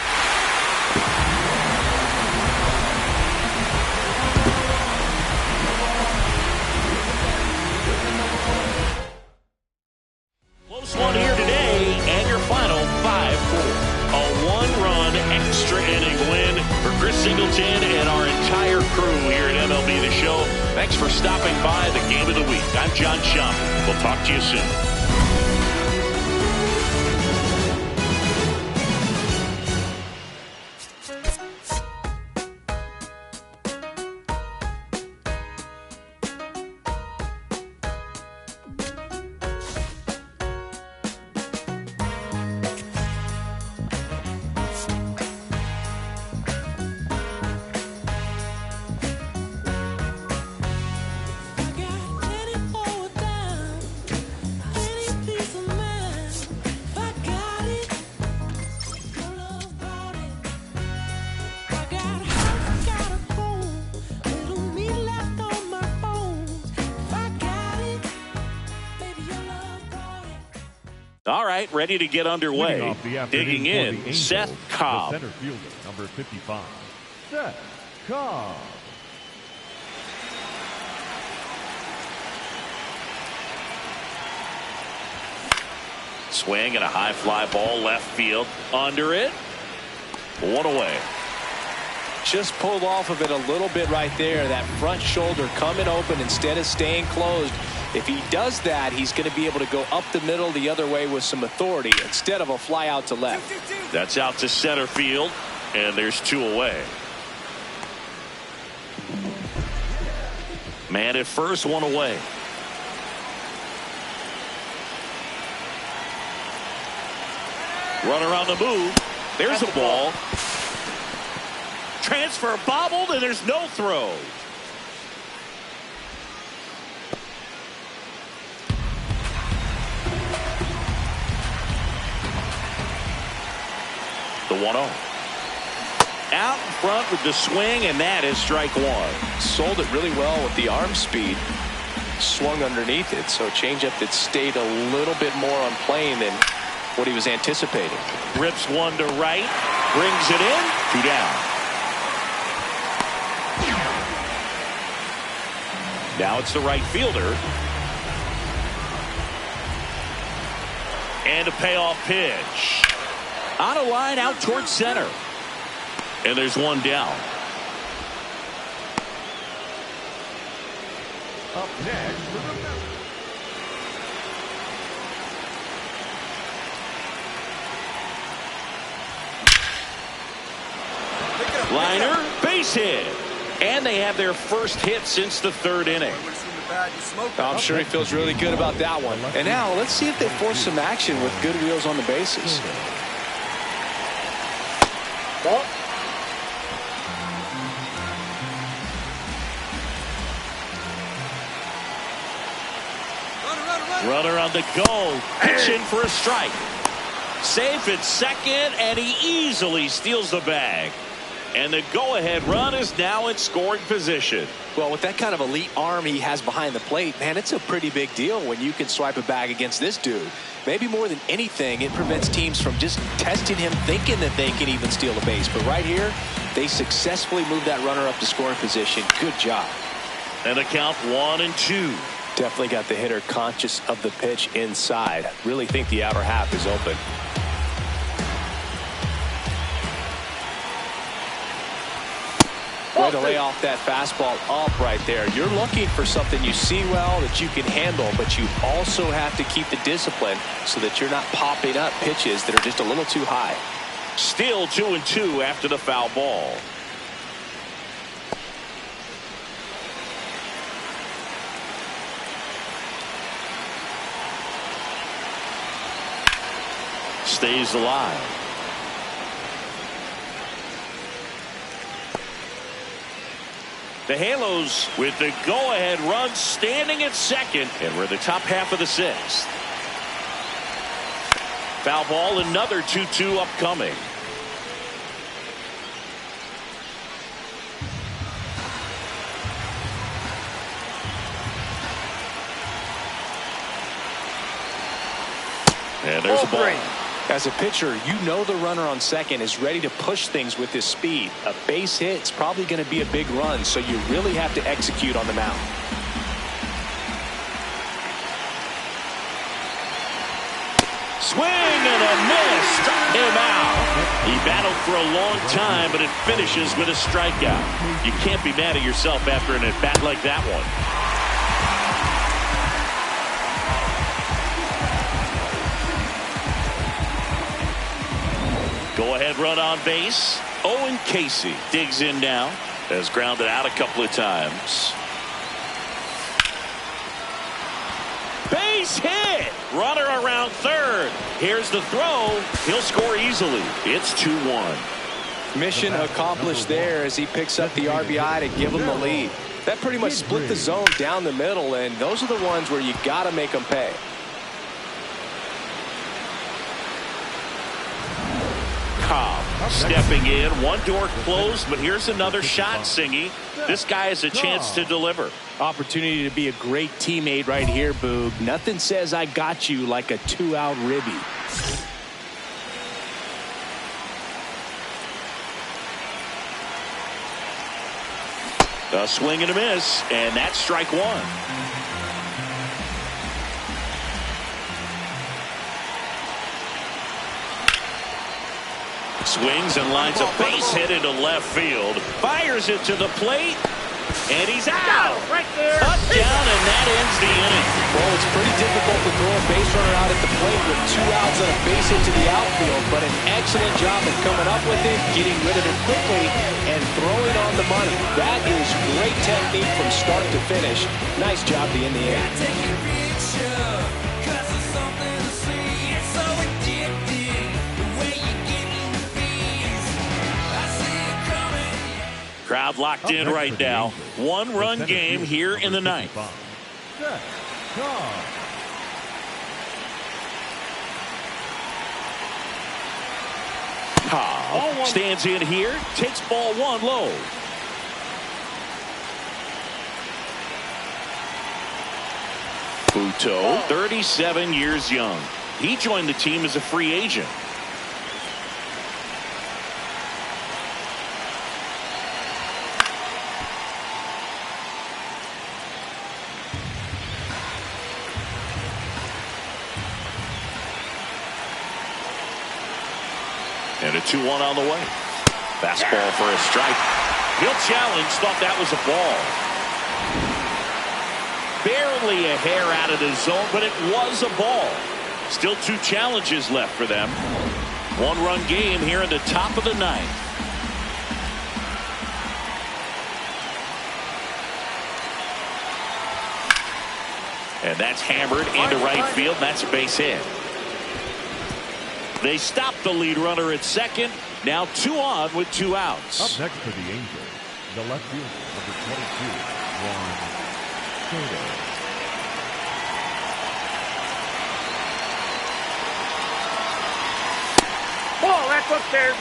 close one here today, and your final 5-4. A 1-run extra inning win for Chris Singleton and our entire crew here at MLB The Show. Thanks for stopping by the Game of the Week. I'm John Shambi. We'll talk to you soon. All right, ready to get underway. Digging in, Szen Cobb. Center fielder, number 55, Szen Cobb. Swing and a high fly ball left field. Under it. One away. Just pulled off of it a little bit right there. That front shoulder coming open instead of staying closed. If he does that, he's going to be able to go up the middle the other way with some authority instead of a fly out to left. That's out to center field, and there's 2 away. Man at first, 1 away. Runner on the move. There's a ball. Transfer bobbled, and there's no throw. The 1-0. Out in front with the swing, and that is strike 1. Sold it really well with the arm speed. Swung underneath it, so changeup that stayed a little bit more on plane than what he was anticipating. Rips one to right, brings it in, 2 down. Now it's the right fielder. And a payoff pitch. On a line out towards center. And there's 1 down. Up next for the Liner, base hit. And they have their first hit since the 3rd inning. I'm sure he feels really good about that one. And now let's see if they force some action with good wheels on the bases. Ball. Runner on the go. Pitching for a strike. Safe at second, and he easily steals the bag. And the go-ahead run is now in scoring position. Well, with that kind of elite arm he has behind the plate, man, it's a pretty big deal when you can swipe a bag against this dude. Maybe more than anything, it prevents teams from just testing him, thinking that they can even steal a base. But right here, they successfully moved that runner up to scoring position. Good job. And the count 1-2. Definitely got the hitter conscious of the pitch inside. Really think the outer half is open. Way to lay off that fastball up right there. You're looking for something you see well that you can handle, but you also have to keep the discipline so that you're not popping up pitches that are just a little too high. Still 2-2 after the foul ball. Stays alive. The Halos with the go-ahead run standing at second, and we're in the top half of the 6th. Foul ball, another 2-2 upcoming. And there's a ball. As a pitcher, you know the runner on second is ready to push things with his speed. A base hit is probably going to be a big run, so you really have to execute on the mound. Swing and a miss. Struck him out. He battled for a long time, but it finishes with a strikeout. You can't be mad at yourself after an at-bat like that one. Go-ahead run on base. Owen Casey digs in now. Has grounded out a couple of times. Base hit. Runner around third. Here's the throw. He'll score easily. It's 2-1. Mission accomplished there as he picks up the RBI to give him the lead. That pretty much split the zone down the middle, and those are the ones where you got to make them pay. Cobb stepping in. One door closed, but here's another shot, Singy. This guy has a chance to deliver. Opportunity to be a great teammate right here, Boog. Nothing says I got you like a 2-out ribby. A swing and a miss, and that's strike one. Swings and lines a base hit into left field. Fires it to the plate, and he's out. Right there. Touchdown, and that ends the inning. Well, it's pretty difficult to throw a base runner out at the plate with 2 outs and a base hit to the outfield, but an excellent job of coming up with it, getting rid of it quickly, and throwing on the money. That is great technique from start to finish. Nice job to end the inning. Crowd locked in right now. 1-run game here in the ninth. Szen Cobb. Cobb stands in here, takes ball 1 low. Buto, 37 years young. He joined the team as a free agent. And a 2-1 on the way. Fastball for a strike. He'll challenge, thought that was a ball. Barely a hair out of the zone, but it was a ball. Still 2 challenges left for them. 1-run game here in the top of the ninth. And that's hammered into right field. That's a base hit. They stop the lead runner at second. Now 2 on with 2 outs. Up next for the Angels, the left fielder, number 22, Soto. Ball, that's upstairs.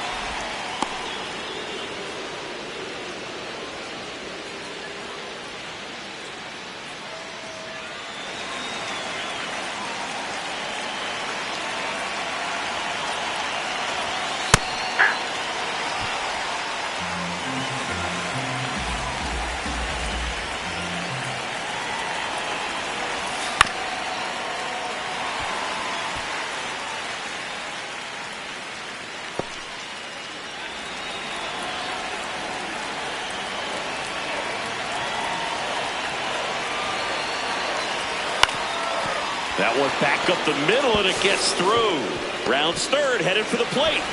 That one back up the middle, and it gets through. Rounds third, headed for the plate.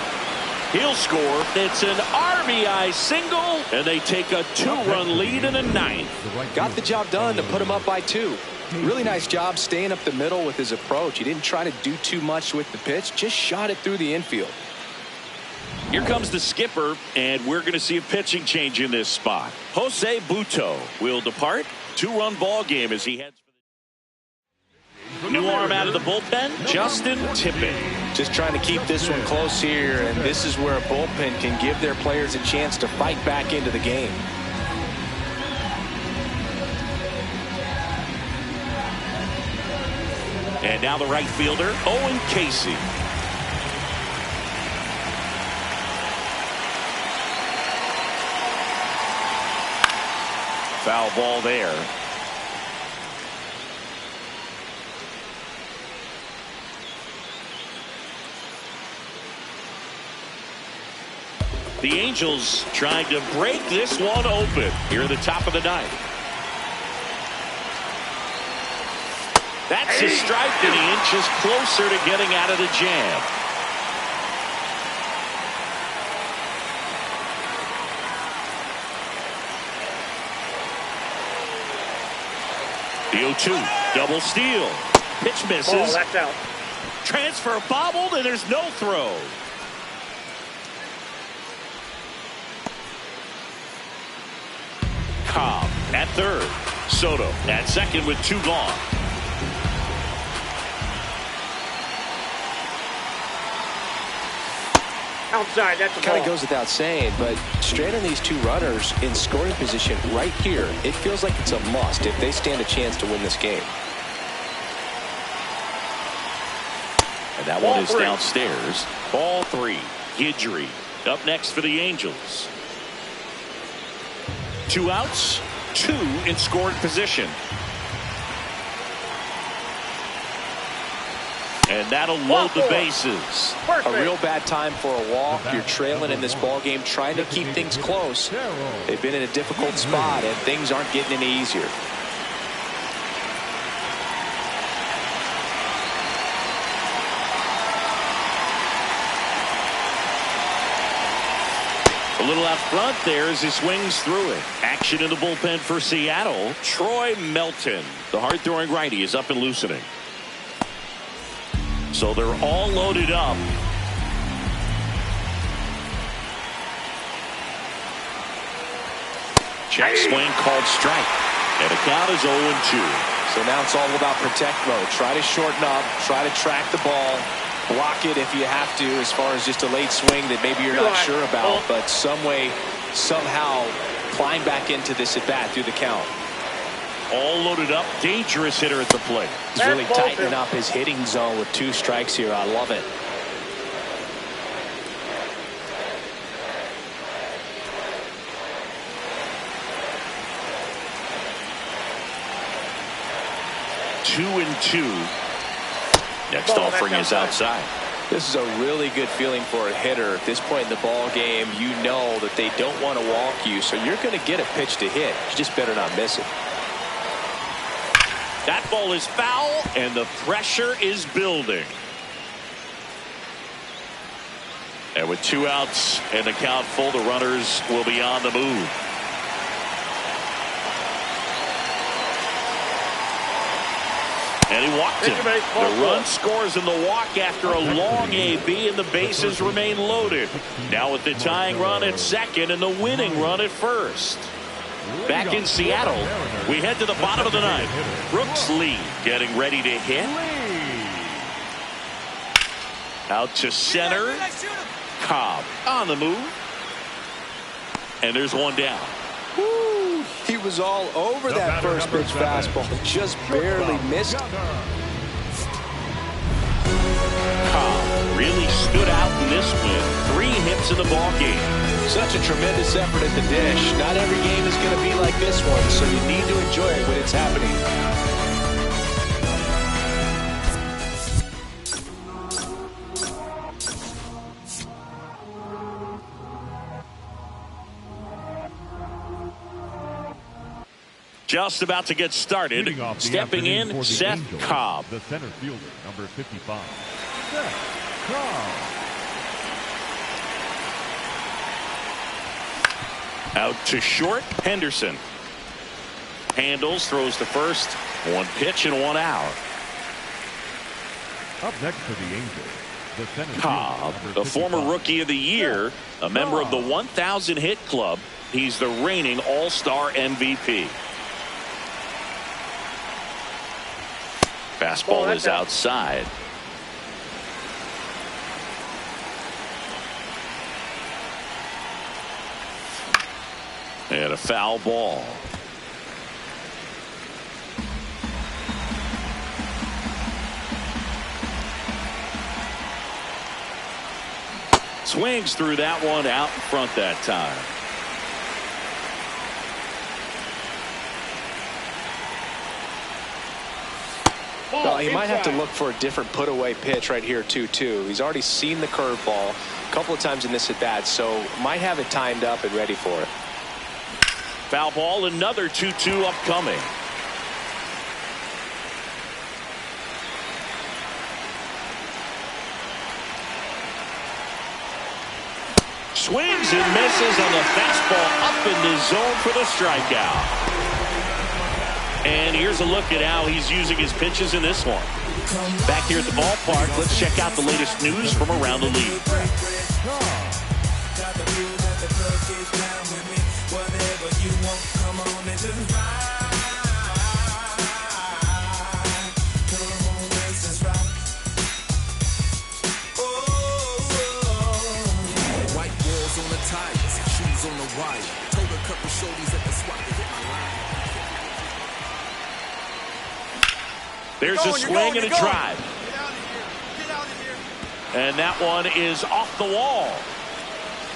He'll score. It's an RBI single, and they take a 2-run lead in the ninth. Got the job done to put him up by 2. Really nice job staying up the middle with his approach. He didn't try to do too much with the pitch, just shot it through the infield. Here comes the skipper, and we're going to see a pitching change in this spot. Jose Buto will depart. 2-run ball game as he heads. New arm out of the bullpen, Justin Tippett. Just trying to keep this one close here, and this is where a bullpen can give their players a chance to fight back into the game. And now the right fielder, Owen Casey. Foul ball there. The Angels trying to break this one open here at the top of the ninth. That's a strike, and he inches closer to getting out of the jam. The 0-2, double steal. Pitch misses. Oh, that's out. Transfer bobbled, and there's no throw. Cobb at third. Soto at second with 2 gone. Outside, that's a Kind of ball. goes without saying, but straight on these two runners in scoring position right here, it feels like it's a must if they stand a chance to win this game. And that one is downstairs. Ball 3. Guidry up next for the Angels. 2 outs, 2 in scoring position. And that'll load the bases. A real bad time for a walk. You're trailing in this ball game, trying to keep things close. They've been in a difficult spot, and things aren't getting any easier. A little out front there as he swings through it. Action in the bullpen for Seattle. Troy Melton, the hard-throwing righty, is up and loosening. So they're all loaded up. Check swing called strike. And the count is 0-2. So now it's all about protect mode. Try to shorten up, try to track the ball, block it if you have to, as far as just a late swing that maybe you're not sure about, but some way, somehow climb back into this at bat through the count. All loaded up. Dangerous hitter at the plate. He's really tightening up his hitting zone with 2 strikes here. I love it. Two and 2. Next offering is outside. This is a really good feeling for a hitter. At this point in the ball game, you know that they don't want to walk you, so you're going to get a pitch to hit. You just better not miss it. That ball is foul, and the pressure is building. And with 2 outs and the count full, the runners will be on the move. And he walked him. The run scores in the walk after a long AB, and the bases remain loaded. Now with the tying run at second and the winning run at first. Back in Seattle, we head to the bottom of the 9th. Brooks Lee getting ready to hit. Out to center. Cobb on the move. And there's one down. Woo, he was all over that first pitch fastball. Just barely missed. Cobb really stood out in this win. 3 hits in the ball game. Such a tremendous effort at the dish. Not every game is going to be like this one, so you need to enjoy it when it's happening. Just about to get started. Stepping in, Szen Cobb. The center fielder, number 55. Szen Cobb. Out to short, Henderson. Handles, throws to first. 1 pitch and 1 out. Up next for the Angels, the center Cobb, fielder, the former Rookie of the Year, a member of the 1,000 hit club. He's the reigning All-Star MVP. Fastball is outside. And a foul ball. Swings through that one out in front that time. Well, he might have to look for a different put-away pitch right here, too. He's already seen the curveball a couple of times in this at-bat, so might have it timed up and ready for it. Foul ball, another 2-2 upcoming. Swings and misses on the fastball up in the zone for the strikeout. And here's a look at how he's using his pitches in this one. Back here at the ballpark, let's check out the latest news from around the league. There's a swing and a drive. And that one is off the wall.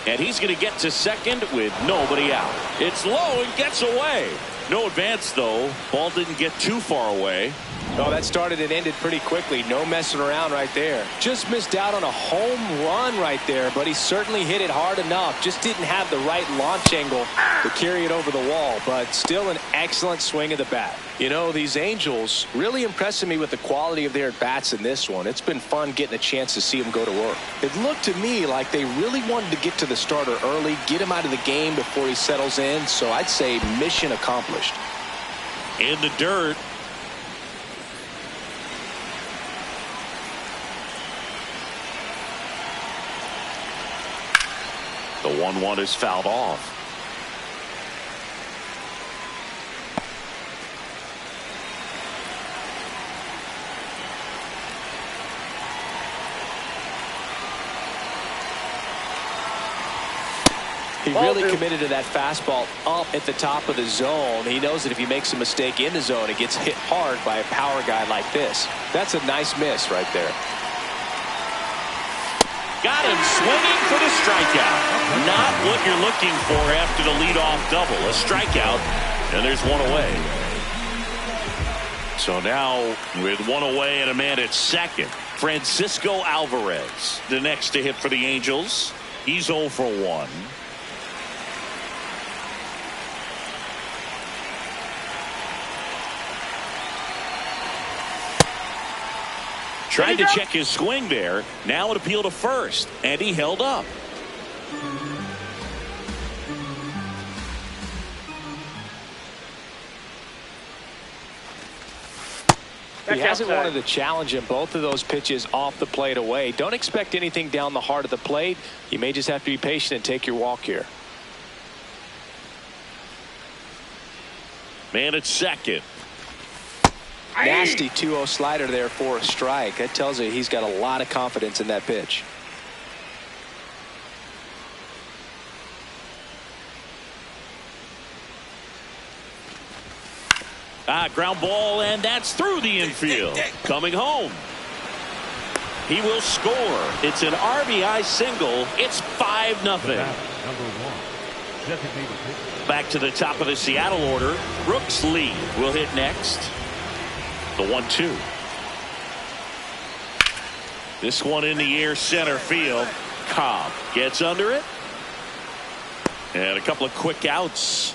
And he's going to get to second with nobody out. It's low and gets away. No advance, though. Ball didn't get too far away. Oh, that started and ended pretty quickly. No messing around right there. Just missed out on a home run right there, but he certainly hit it hard enough. Just didn't have the right launch angle to carry it over the wall, but still an excellent swing of the bat. You know, these Angels really impressing me with the quality of their bats in this one. It's been fun getting a chance to see them go to work. It looked to me like they really wanted to get to the starter early, get him out of the game before he settles in, so I'd say mission accomplished. In the dirt. The 1-1 is fouled off. He really committed to that fastball up at the top of the zone. He knows that if he makes a mistake in the zone, it gets hit hard by a power guy like this. That's a nice miss right there. Got him swinging for the strikeout. Not what you're looking for after the leadoff double. A strikeout, and there's one away. So now, with one away and a man at second, Francisco Alvarez, the next to hit for the Angels. He's 0 for 1. Tried to check his swing there. Now an appeal to first, and he held up. He hasn't wanted to challenge him. Both of those pitches off the plate away. Don't expect anything down the heart of the plate. You may just have to be patient and take your walk here. Man at second. Nasty 2-0 slider there for a strike. That tells you he's got a lot of confidence in that pitch. Ground ball, and that's through the infield. Coming home. He will score. It's an RBI single. It's 5-0. Back to the top of the Seattle order. Brooks Lee will hit next. The 1-2. This one in the air, center field. Cobb gets under it. And a couple of quick outs.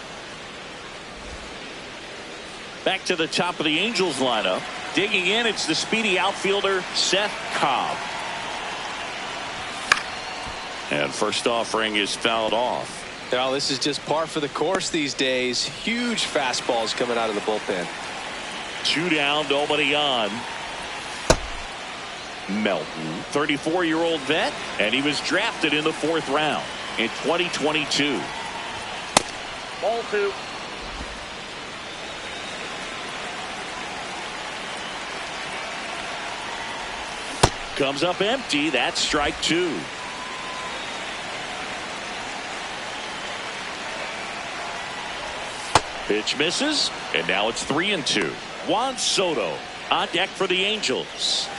Back to the top of the Angels lineup. Digging in, it's the speedy outfielder, Szen Cobb. And first offering is fouled off. Well, this is just par for the course these days. Huge fastballs coming out of the bullpen. 2 down, nobody on. Melton, 34-year-old vet, and he was drafted in the 4th round in 2022. Ball 2. Comes up empty. That's strike 2. Pitch misses, and now it's 3-2. Juan Soto on deck for the Angels.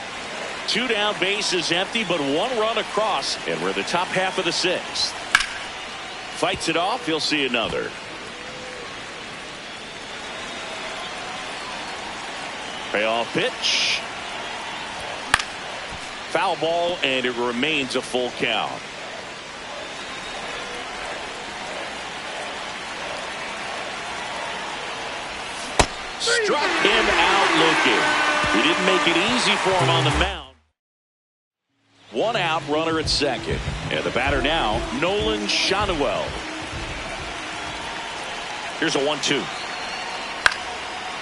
2 down, bases empty, but 1 run across, and we're the top half of the 6th. Fights it off. He'll see another. Payoff pitch. Foul ball, and it remains a full count. Struck him out looking. He didn't make it easy for him on the mound. 1 out, runner at second. And the batter now, Nolan Shanuel. Here's a 1-2.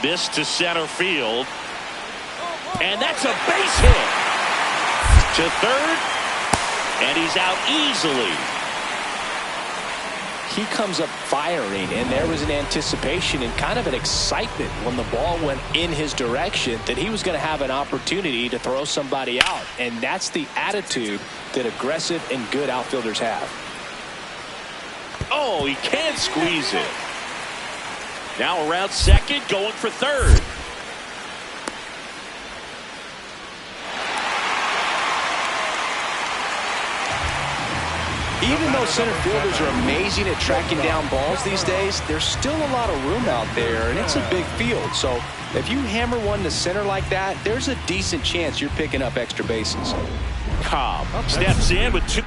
This to center field. And that's a base hit. To third. And he's out easily. He comes up firing, and there was an anticipation and kind of an excitement when the ball went in his direction that he was going to have an opportunity to throw somebody out. And that's the attitude that aggressive and good outfielders have. Oh, he can't squeeze it. Now around second, going for third. Even though center fielders are amazing at tracking down balls these days, there's still a lot of room out there, and it's a big field. So if you hammer one to center like that, there's a decent chance you're picking up extra bases. Cobb steps in with 2.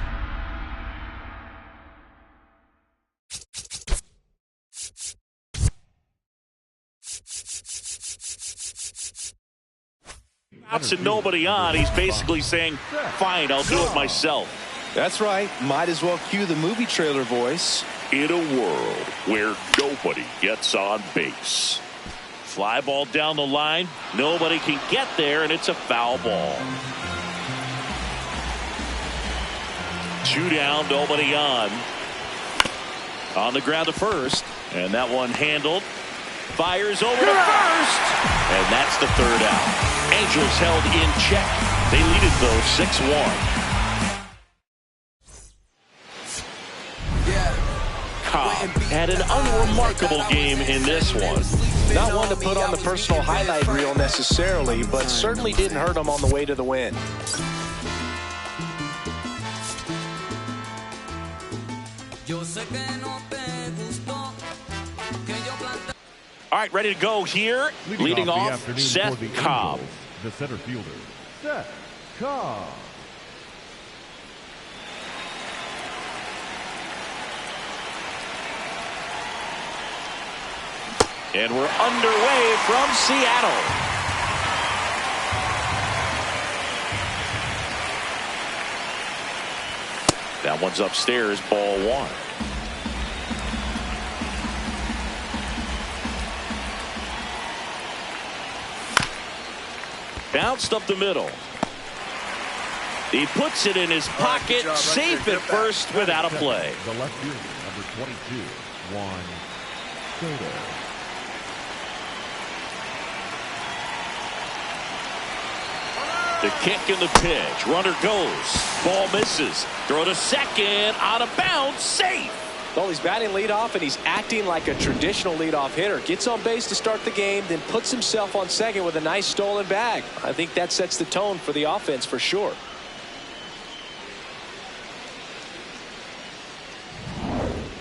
Outs and nobody on. He's basically saying, fine, I'll do it myself. That's right. Might as well cue the movie trailer voice. In a world where nobody gets on base. Fly ball down the line. Nobody can get there, and it's a foul ball. 2 down, nobody on. On the ground to first, and that one handled. Fires over to first, and that's the 3rd out. Angels held in check. They lead it, though, 6-1. Cobb had an unremarkable game in this one. Not one to put on the personal highlight reel necessarily, but certainly didn't hurt him on the way to the win. All right, ready to go here. Leading off, Szen Cobb. The center fielder, Szen Cobb. And we're underway from Seattle. That one's upstairs, ball 1. Bounced up the middle. He puts it in his pocket, safe at first without a play. The left fielder, number 22, Juan Soto. The kick and the pitch. Runner goes. Ball misses. Throw to second. Out of bounds. Safe. Well, he's batting leadoff, and he's acting like a traditional leadoff hitter. Gets on base to start the game, then puts himself on second with a nice stolen bag. I think that sets the tone for the offense for sure.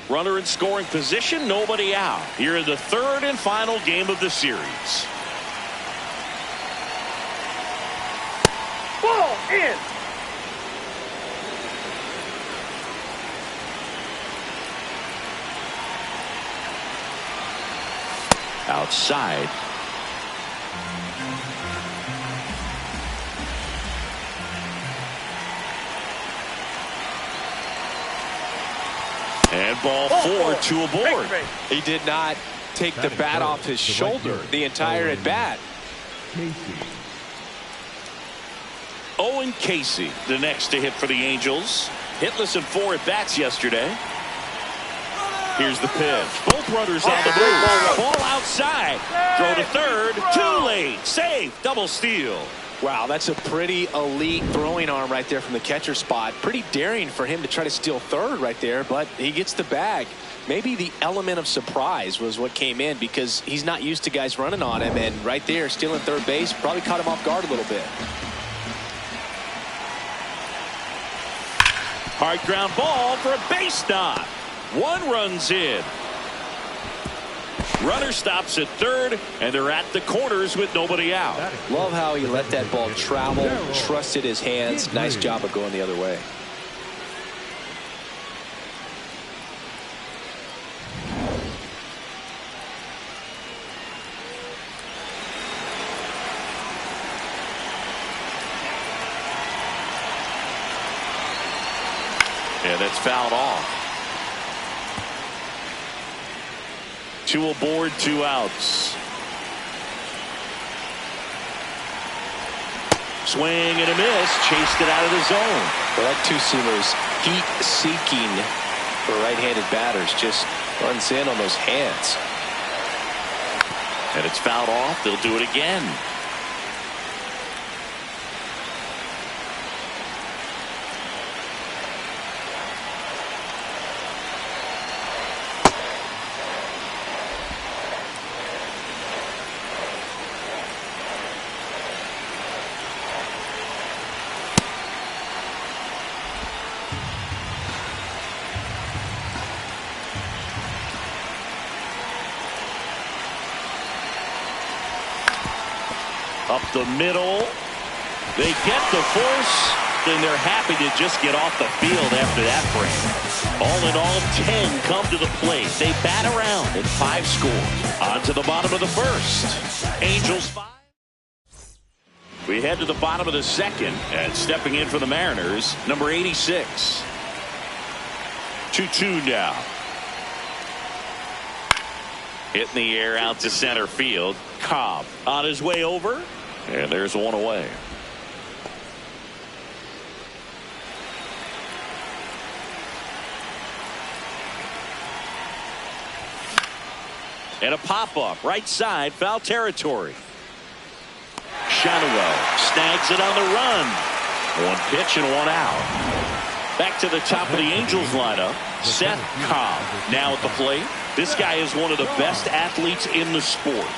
Runner in scoring position. Nobody out. Here in the 3rd and final game of the series. Ball in. Outside. And ball 4, 2 aboard. He did not take the bat off his shoulder the entire at bat. Owen Casey, the next to hit for the Angels. Hitless in 4 at bats yesterday. Here's the pitch. Both runners on the move. Ball outside. Throw to third. Too late. Safe. Double steal. Wow, that's a pretty elite throwing arm right there from the catcher spot. Pretty daring for him to try to steal third right there, but he gets the bag. Maybe the element of surprise was what came in because he's not used to guys running on him, and right there stealing third base probably caught him off guard a little bit. Hard ground ball for a base knock. 1 runs in. Runner stops at third, and they're at the corners with nobody out. Love how he let that ball travel, trusted his hands. Nice job of going the other way. And it's fouled off. 2 aboard, 2 outs. Swing and a miss. Chased it out of the zone. Well, that two-seamer's heat-seeking for right-handed batters. Just runs in on those hands. And it's fouled off. They'll do it again. Up the middle. They get the force. Then they're happy to just get off the field after that frame. All in all, 10 come to the plate. They bat around at 5 scores. On to the bottom of the first. Angels 5. We head to the bottom of the second, and stepping in for the Mariners, number 86. 2-2 now. Hit in the air out to center field. Cobb on his way over, and there's one away. And a pop-up, right side, foul territory. Shenwell snags it on the run. One pitch and one out. Back to the top of the Angels lineup, Szen Cobb now at the plate. This guy is one of the best athletes in the sport.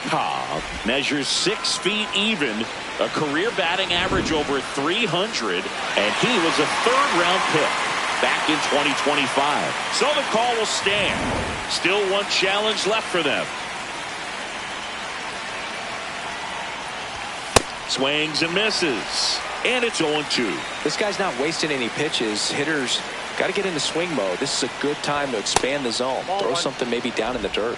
Cobb measures 6 feet even, a career batting average over 300, and he was a third-round pick back in 2025. So the call will stand. Still one challenge left for them. Swings and misses. And it's 0-2. This guy's not wasting any pitches. Hitters got to get into swing mode. This is a good time to expand the zone. Throw something maybe down in the dirt.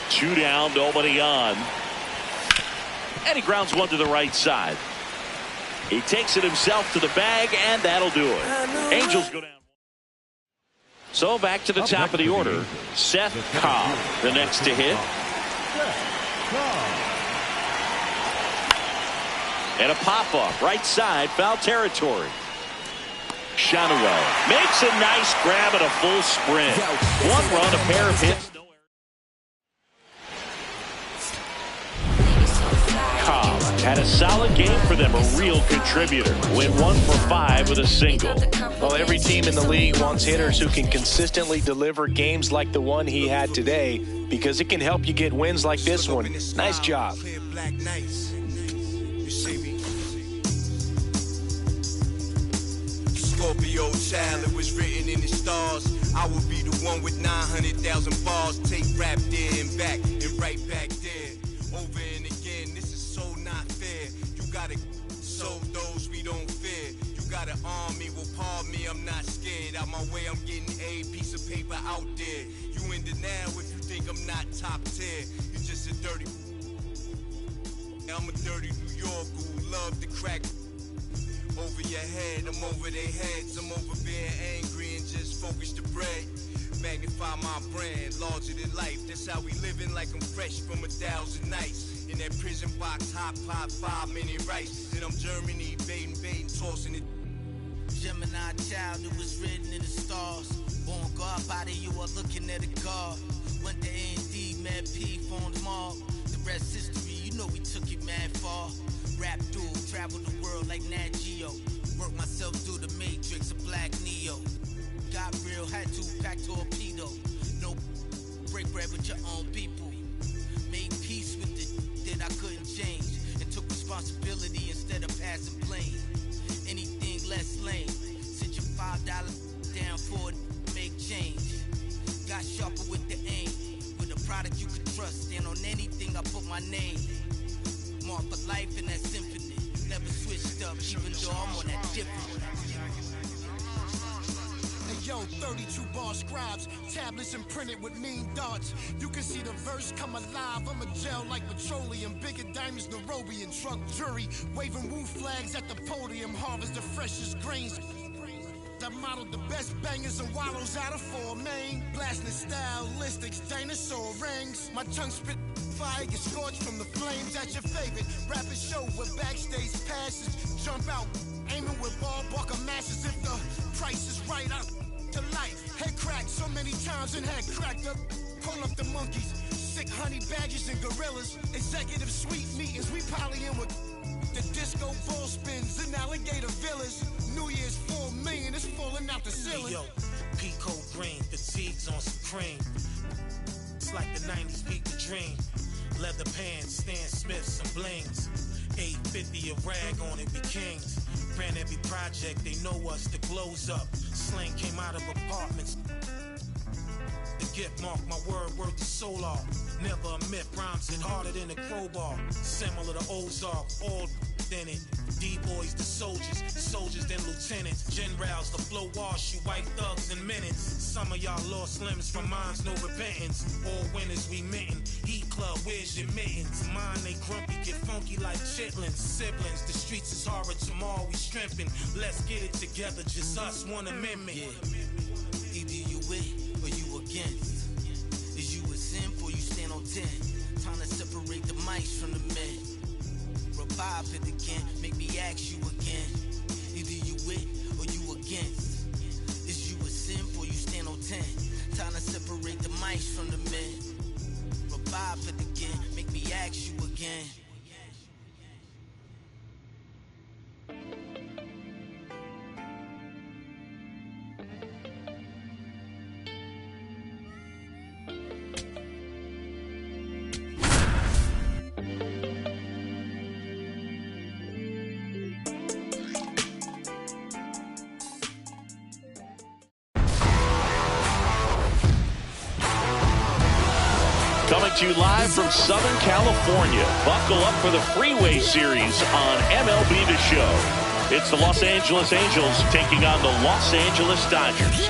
Two down, nobody on. And he grounds one to the right side. He takes it himself to the bag, and that'll do it. Angels go down. So back to the top of the order. Szen Cobb, the next to hit. And a pop-up, right side, foul territory. Shenwell makes a nice grab at a full sprint. One run, a pair of hits. Cobb had a solid game for them, a real contributor. Went 1 for 5 with a single. Well, every team in the league wants hitters who can consistently deliver games like the one he had today, because it can help you get wins like this one. Nice job. Scorpio child, it was written in the stars. I will be the one with 900,000 bars. Take rap there and back and right back there. Over and again, this is so not fair. You gotta sow those we don't fear. You gotta arm me, well pardon me, I'm not scared. Out my way, I'm getting a piece of paper out there. You in denial if you think I'm not top tier. You just a dirty. I'm a dirty New York who love to crack over your head. I'm over their heads. I'm over being angry and just focus the bread. Magnify my brand, larger than life. That's how we living, like I'm fresh from 1,000 nights. In that prison box, hot pot, 5-minute rice. Then I'm Germany, baiting, tossing it. Gemini child, it was written in the stars. Born God body, you are looking at a God. Went to A&D, mad P, phoned Mom. The rest history, you know we took it mad far. Rap duel, travel the world like Nat Geo. Work myself through the matrix of Black Neo. Got real, had to pack torpedo. No break bread with your own people. Made peace with the that I couldn't change. And took responsibility instead of passing blame. Anything less lame. Sit your $5 down for it, make change. Got sharper with the aim. With a product you can trust. And on anything I put my name. Mark for life in that symphony. Never switched up, even though I'm on that different. Hey yo, 32 bar scribes, tablets imprinted with mean darts. You can see the verse come alive. I'm a gel like petroleum, bigger diamonds, Nairobi and truck jury. Waving woo flags at the podium, harvest the freshest grains. I modeled the best bangers and wallows out of 4 main. Blasting stylistics, dinosaur rings. My tongue spit fire, get scorched from the flames. At your favorite rapid show with backstage passes. Jump out, aiming with ball bucker masses. If the price is right, I'm to life. Head cracked so many times and head cracked up. Pull up the monkeys, sick honey badgers and gorillas. Executive suite meetings, we poly in with the disco ball spins and alligator villas. New Year's 4 million is falling out the ceiling. Yo, Pico green, fatigues on some cream. It's like the 90s peak the dream. Leather pants, Stan Smiths and blings. 850 a rag on it, we kings. Ran every project, they know us, the glow's up. Slang came out of apartments. The gift mark, my word worth the solar. Never admit rhymes hit harder than a crowbar. Similar to Ozark, all in it. D-boys, the soldiers, soldiers then lieutenants, generals, the flow wash, you white thugs in minutes. Some of y'all lost limbs from minds, no repentance. All winners we mitten. Heat club, where's your mittens? Mine, they grumpy, get funky like chitlins. Siblings, the streets is horror, tomorrow we strengthen. Let's get it together, just us, one amendment. Yeah. Either you with or you against. Is you a simp or you stand on 10? Time to separate the mice from the men. Revive it again, make me ask you again. Either you with or you against. Is you a simp or you stand on 10? Time to separate the mice from the men. Revive it again, make me ask you again. Coming to you live from Southern California. Buckle up for the Freeway Series on MLB The Show. It's the Los Angeles Angels taking on the Los Angeles Dodgers.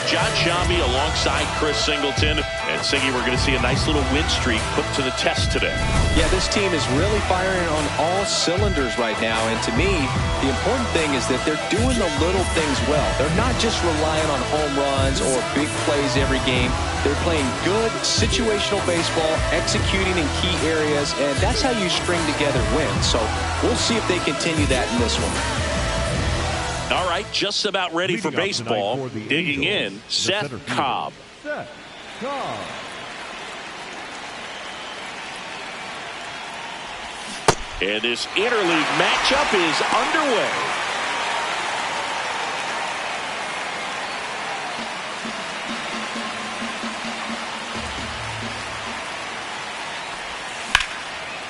John Shambi alongside Chris Singleton. And Siggy, we're going to see a nice little win streak put to the test today. Yeah, this team is really firing on all cylinders right now. And to me, the important thing is that they're doing the little things well. They're not just relying on home runs or big plays every game. They're playing good situational baseball, executing in key areas, and that's how you string together wins. So we'll see if they continue that in this one. All right, just about ready for baseball. For Digging in, Szen Cobb. Szen Cobb. And this interleague matchup is underway.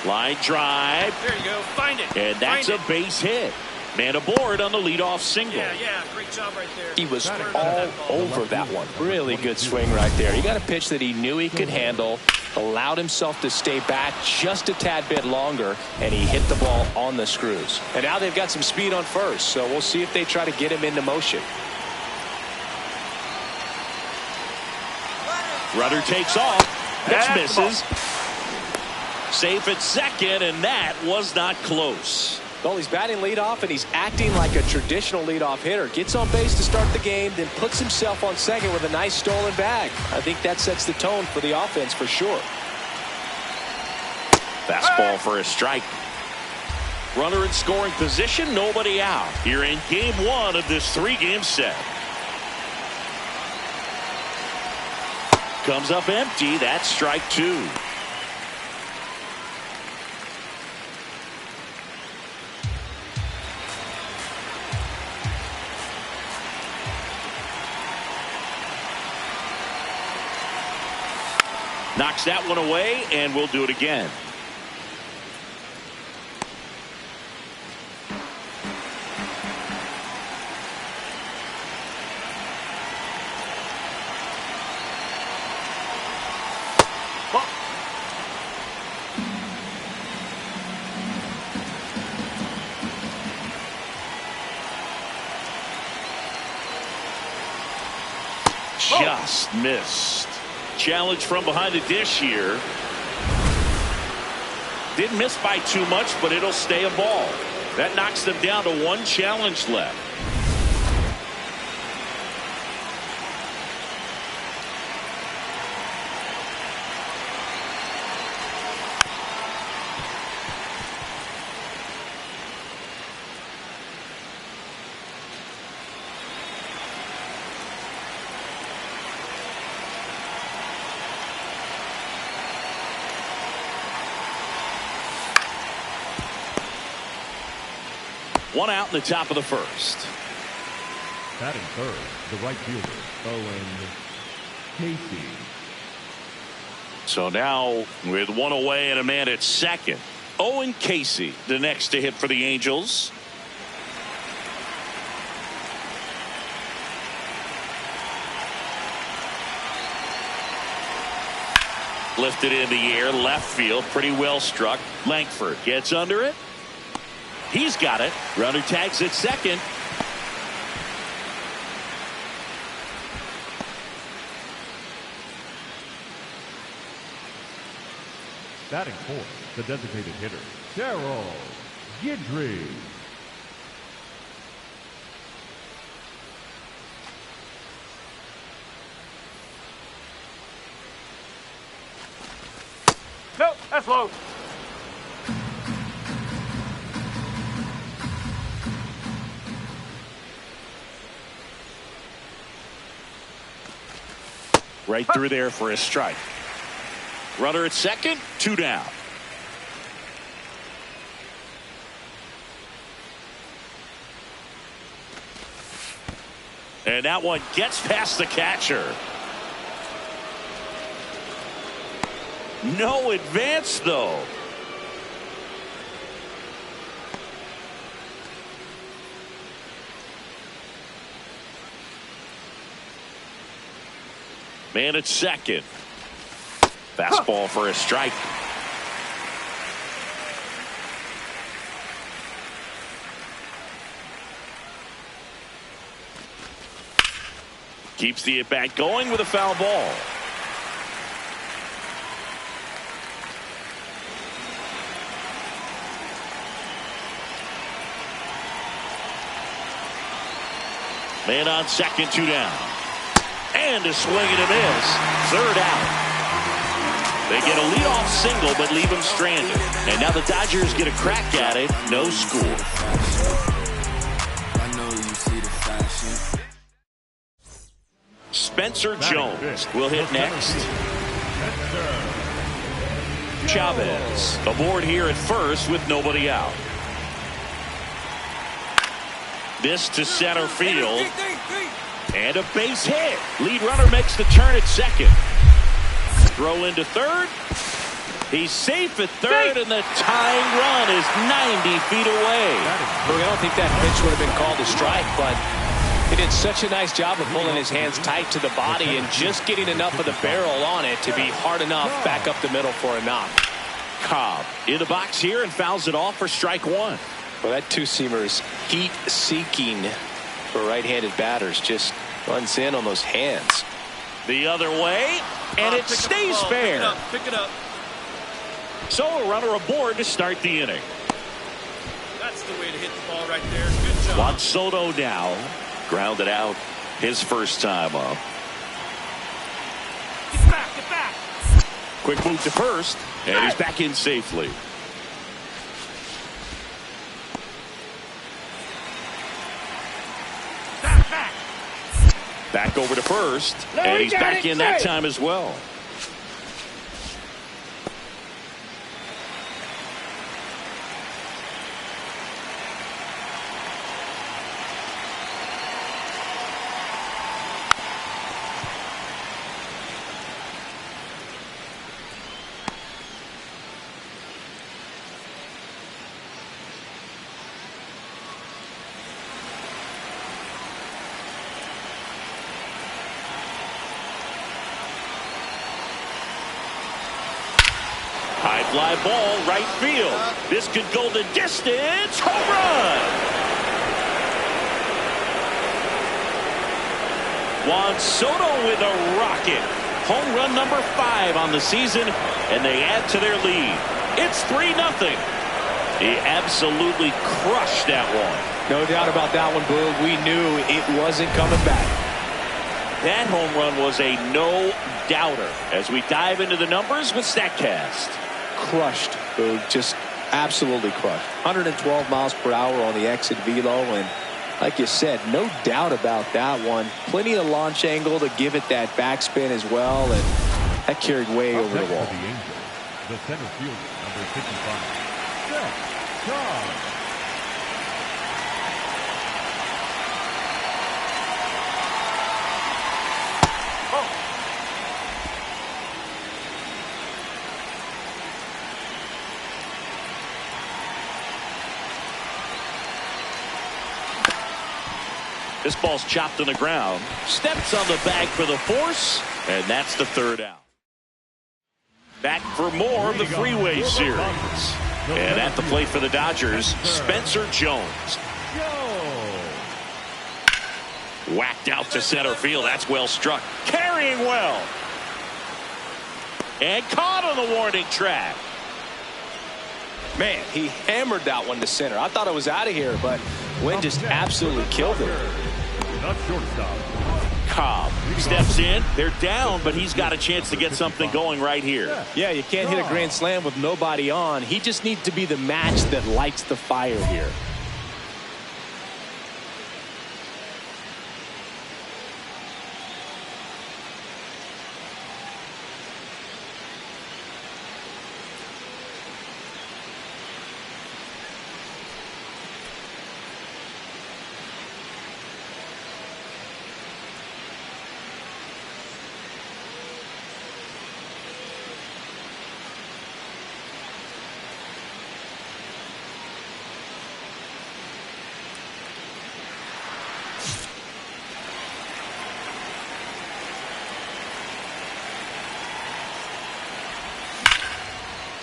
Line drive. There you go. Find it. And that's a base hit. Man aboard on the leadoff single. Yeah. Great job right there. He was all over that one. Really good swing right there. He got a pitch that he knew he could handle, allowed himself to stay back just a tad bit longer, and he hit the ball on the screws. And now they've got some speed on first, so we'll see if they try to get him into motion. Runner takes off. Pitch misses. Safe at second, and that was not close. Well, he's batting leadoff, and he's acting like a traditional leadoff hitter. Gets on base to start the game, then puts himself on second with a nice stolen bag. I think that sets the tone for the offense for sure. Fastball for a strike. Runner in scoring position, nobody out. Here in game one of this three-game set. Comes up empty. That's strike two. Knocks that one away, and we'll do it again. Just missed. Challenge from behind the dish here. Didn't miss by too much, but it'll stay a ball. That knocks them down to one challenge left. One out in the top of the first. Batting third, the right fielder, Owen Casey. So now with one away and a man at second, Owen Casey, the next to hit for the Angels. Lifted in the air, left field, pretty well struck. Langford gets under it. He's got it. Runner tags at second. Batting fourth, the designated hitter, Daryl Guidry. Nope, that's low. Right through there for a strike. Runner at second, 2 down. And that one gets past the catcher. No advance, though. Man at second. Fastball for a strike. Keeps the at-bat going with a foul ball. Man on second, 2 down. And a swing and a miss. 3rd out. They get a leadoff single, but leave him stranded. And now the Dodgers get a crack at it. No score. Spencer Jones will hit next. Chavez aboard here at first with nobody out. This to center field. And a base hit. Lead runner makes the turn at second. Throw into third. He's safe at third, and the tying run is 90 feet away. I don't think that pitch would have been called a strike, but he did such a nice job of pulling his hands tight to the body and just getting enough of the barrel on it to be hard enough back up the middle for a knock. Cobb in the box here and fouls it off for strike 1. Well, that two-seamer is heat-seeking for right-handed batters. Just runs in on those hands. The other way, and it stays fair. Pick it up. So a runner aboard to start the inning. That's the way to hit the ball right there. Good job. Juan Soto now grounded out his first time up. Get back, get back. Quick move to first, and he's back in safely. Back over to first, and he's back in that time as well. High fly ball, right field. This could go the distance. Home run! Juan Soto with a rocket. Home run number 5 on the season, and they add to their lead. It's 3-0. He absolutely crushed that one. No doubt about that one, Boog. We knew it wasn't coming back. That home run was a no-doubter as we dive into the numbers with StatCast. Crushed, Boog. Just absolutely crushed. 112 miles per hour on the exit velo, and like you said, no doubt about that one. Plenty of launch angle to give it that backspin as well, and that carried way over the wall. The Angels, the center fielder, number 55, Szen Cobb. This ball's chopped on the ground. Steps on the bag for the force, and that's the 3rd out. Back for more of the Freeway Series. And at the plate for the Dodgers, Spencer Jones. Whacked out to center field. That's well struck. Carrying well. And caught on the warning track. Man, he hammered that one to center. I thought it was out of here, but Wynn just absolutely killed it. The shortstop. Cobb steps in. They're down, but he's got a chance to get something going right here. Yeah, you can't hit a grand slam with nobody on. He just needs to be the match that lights the fire here.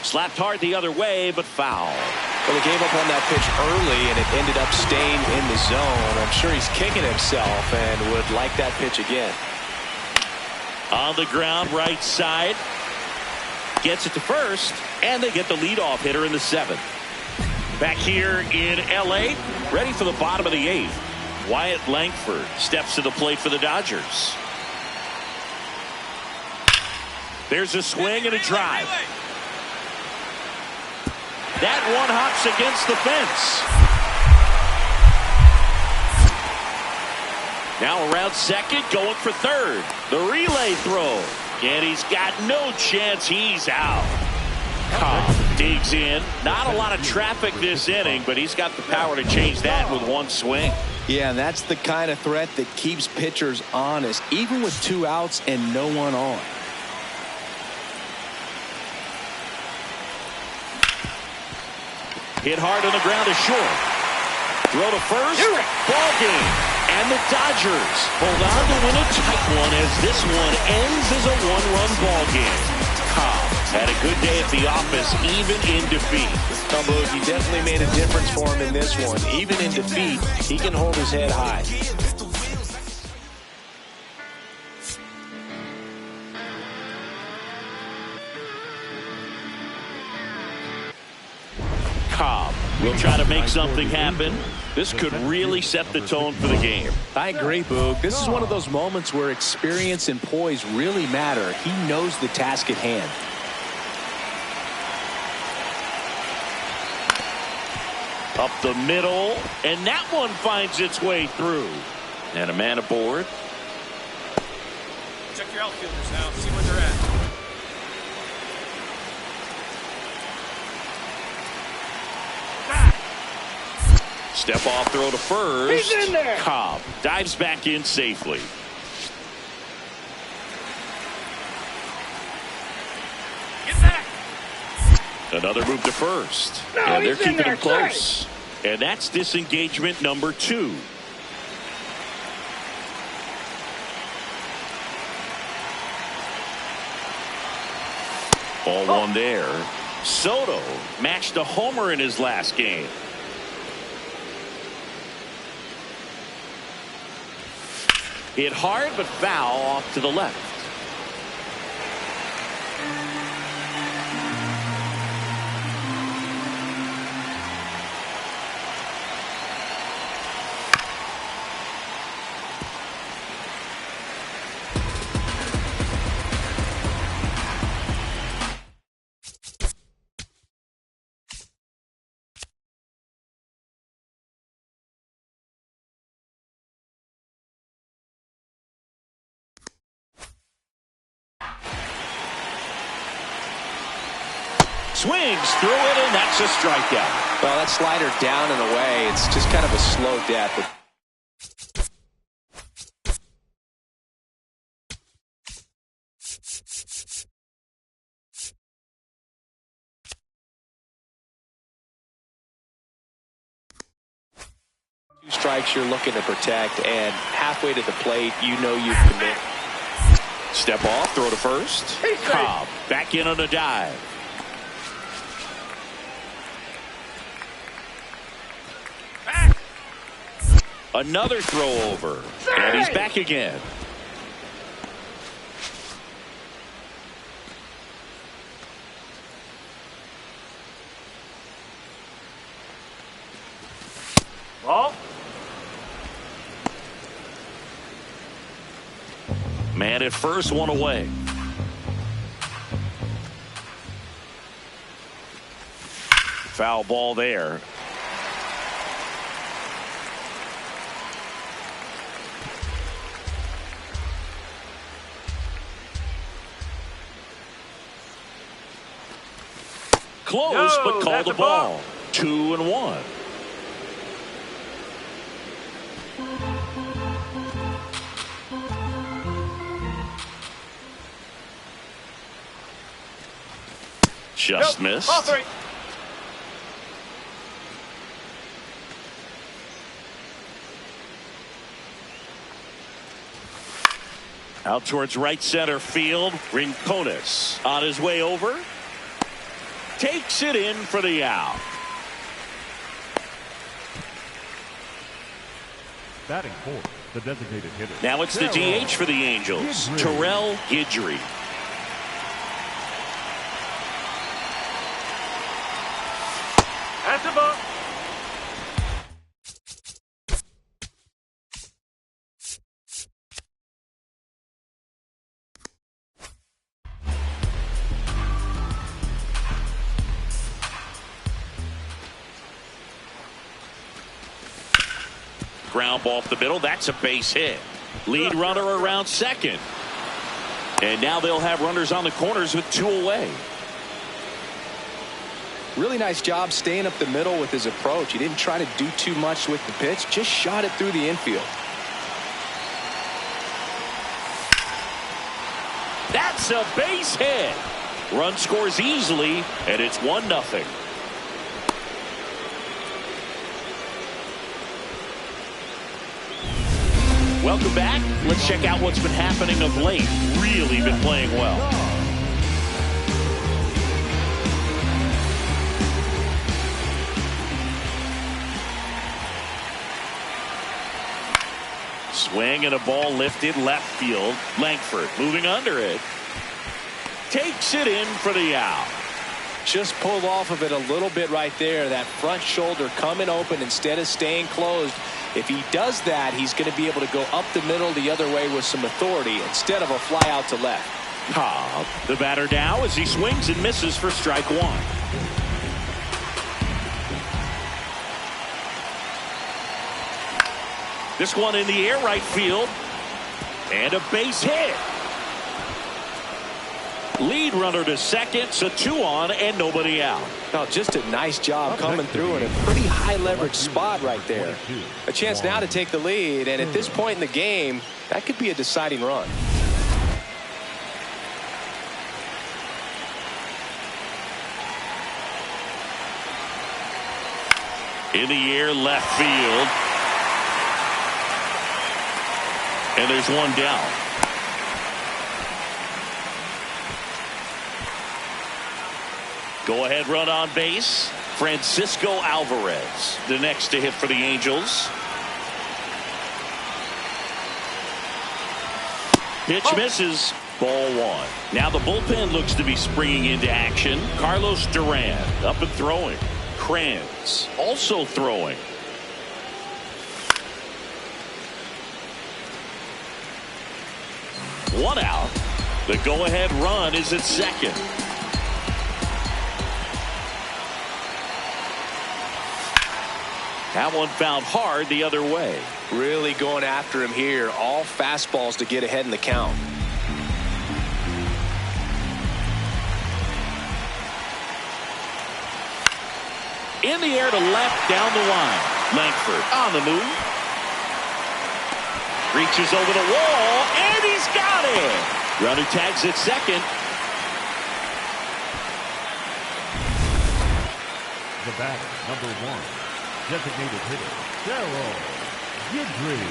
Slapped hard the other way, but foul. Well, he gave up on that pitch early, and it ended up staying in the zone. I'm sure he's kicking himself and would like that pitch again. On the ground, right side. Gets it to first, and they get the leadoff hitter in the 7th. Back here in L.A., ready for the bottom of the 8th. Wyatt Langford steps to the plate for the Dodgers. There's a swing and a drive. That one hops against the fence. Now around second, going for third. The relay throw. And he's got no chance. He's out. Cobb digs in. Not a lot of traffic this inning, but he's got the power to change that with one swing. Yeah, and that's the kind of threat that keeps pitchers honest, even with 2 outs and no one on. Hit hard on the ground to short. Throw to first. Ball game. And the Dodgers hold on to win a tight one as this one ends as a 1-run ball game. Cobb had a good day at the office, even in defeat. He definitely made a difference for him in this one. Even in defeat, he can hold his head high. Cobb will try to make something happen. This could really set the tone for the game. I agree, Boog. This is one of those moments where experience and poise really matter. He knows the task at hand. Up the middle, and that one finds its way through. And a man aboard. Check your outfielders now. See where they're at. Step off throw to first. He's in there. Cobb dives back in safely. Get back. Another move to first. And they're keeping him close. And that's disengagement number 2. Ball one there. Soto matched a homer in his last game. Hit hard but foul off to the left. Swings through it, and that's a strikeout. Well, that slider down and away, it's just kind of a slow death. Two strikes you're looking to protect, and halfway to the plate, you know you've committed. Step off, throw to first. Cobb back in on a dive. Another throw over. And he's back again. Ball. Man at first, one away. Foul ball there. Close, but call the ball. 2-1. Just missed. Ball 3. Out towards right center field. Rincones on his way over. Takes it in for the out. Batting fourth, the designated hitter. Now it's the DH for the Angels, Terrell Guidry. That's a ball. Ground ball off the middle. That's a base hit. Lead runner around second. And now they'll have runners on the corners with 2 away. Really nice job staying up the middle with his approach. He didn't try to do too much with the pitch. Just shot it through the infield. That's a base hit. Run scores easily, and it's 1-0. Welcome back. Let's check out what's been happening of late. Really been playing well. Swing and a ball lifted left field. Langford moving under it. Takes it in for the out. Just pulled off of it a little bit right there. That front shoulder coming open instead of staying closed. If he does that, he's going to be able to go up the middle the other way with some authority instead of a fly out to left. Cobb, the batter now as he swings and misses for strike 1. This one in the air right field. And a base hit. Lead runner to second, so 2 on and nobody out. Oh, just a nice job coming through in a pretty high leverage spot right there. A chance now to take the lead, and at this point in the game, that could be a deciding run. In the air left field. And there's one down. Go ahead run on base. Francisco Alvarez, the next to hit for the Angels. Pitch misses. Ball 1. Now the bullpen looks to be springing into action. Carlos Duran up and throwing. Kranz also throwing. One out. The go-ahead run is at second. That one found hard the other way. Really going after him here. All fastballs to get ahead in the count. In the air to left, down the line. Langford on the move. Reaches over the wall, and he's got it. Runner tags at second. The batter, number 1, designated hitter, Terrell Guidry.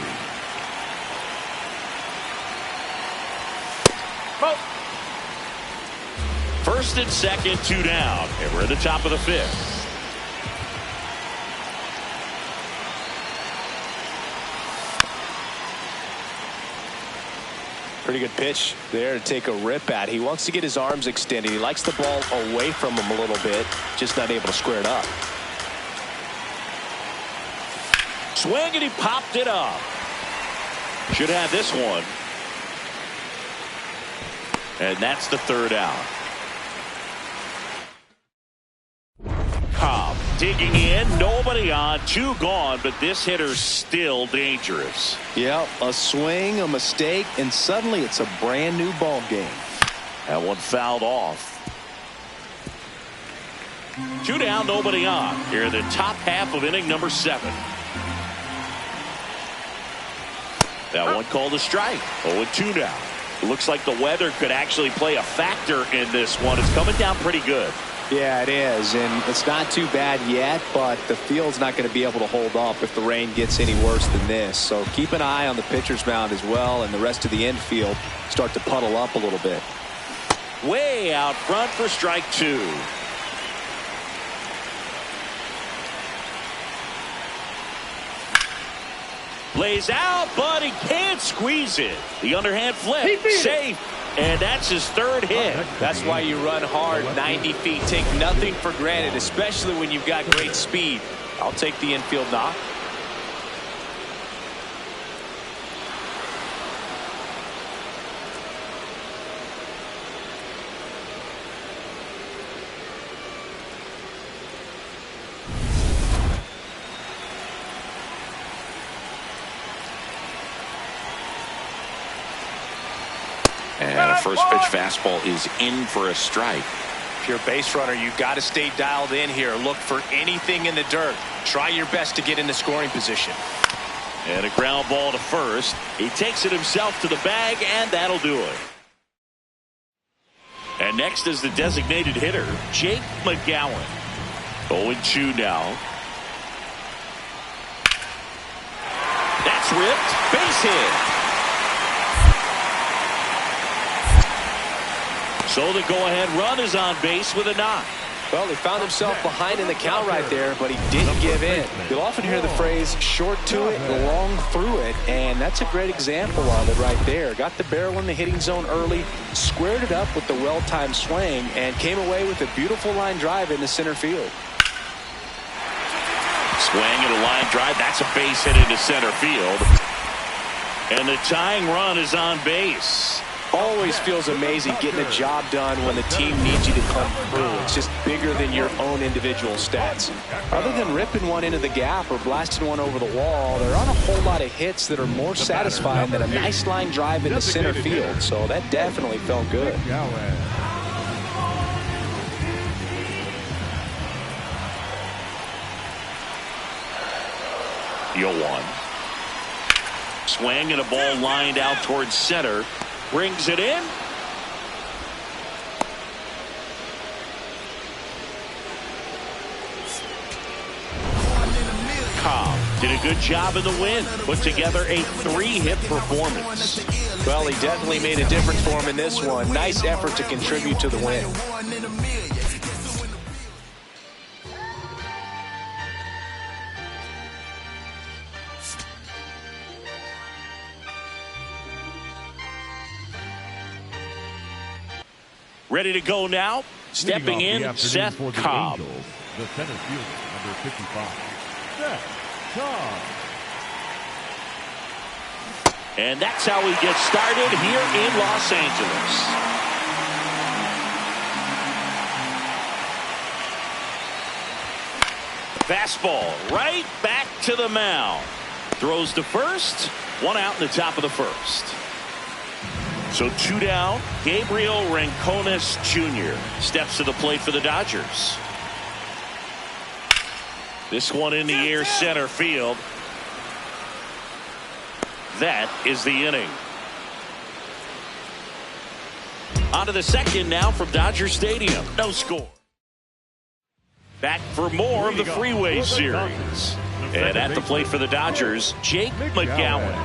First and second, 2 down. And we're at the top of the 5th. Pretty good pitch there to take a rip at. He wants to get his arms extended. He likes the ball away from him a little bit, just not able to square it up. Swing, and he popped it up. Should have this one. And that's the 3rd out. Cobb digging in, nobody on, 2 gone, but this hitter's still dangerous. Yeah, a swing, a mistake, and suddenly it's a brand new ball game. That one fouled off. 2 down, nobody on. Here in the top half of inning number 7. That one called a strike. 0-2 now. It looks like the weather could actually play a factor in this one. It's coming down pretty good. Yeah, it is, and it's not too bad yet, but the field's not going to be able to hold up if the rain gets any worse than this. So keep an eye on the pitcher's mound as well, and the rest of the infield start to puddle up a little bit. Way out front for strike 2. Lays out, but he can't squeeze it. The underhand flip, safe, and that's his 3rd hit. That's why you run hard 90 feet. Take nothing for granted, especially when you've got great speed. I'll take the infield knock. And a first pitch fastball is in for a strike. If you're a base runner, you've got to stay dialed in here. Look for anything in the dirt. Try your best to get into scoring position. And a ground ball to first. He takes it himself to the bag, and that'll do it. And next is the designated hitter, Jake McGowan. 0-2 now. That's ripped. Base hit. So the go-ahead run is on base with a knock. Well, he found himself behind in the count right there, but he didn't give in. You'll often hear the phrase short to it, long through it, and that's a great example of it right there. Got the barrel in the hitting zone early, squared it up with the well-timed swing, and came away with a beautiful line drive into center field. Swing and a line drive. That's a base hit into center field. And the tying run is on base. Always feels amazing getting a job done when the team needs you to come through. It's just bigger than your own individual stats. Other than ripping one into the gap or blasting one over the wall, there aren't a whole lot of hits that are more satisfying than a nice line drive into center field. So that definitely felt good. 0-1. Swing and a ball lined out towards center. Brings it in. Cobb did a good job in the win. Put together a 3-hit performance. Well, he definitely made a difference for him in this one. Nice effort to contribute to the win. Ready to go now. Stepping in, Szen Cobb. The center fielder, number 55, Szen Cobb. And that's how we get started here in Los Angeles. Fastball right back to the mound. Throws to first. 1 out in the top of the first. So 2 down. Gabriel Rincones Jr. steps to the plate for the Dodgers. This one in the air, center field. That is the inning. On to the second now from Dodger Stadium. No score. Back for more of the Freeway Series. And at the plate for the Dodgers, Jake McGowan.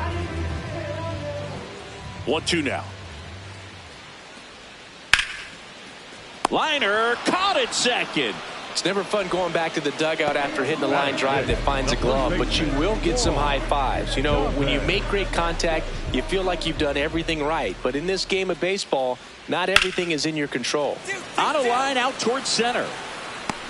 1-2 now. Liner caught at second. It's never fun going back to the dugout after hitting a line drive that finds a glove, but you will get some high fives. You know, when you make great contact, you feel like you've done everything right. But in this game of baseball, not everything is in your control. On a line out towards center.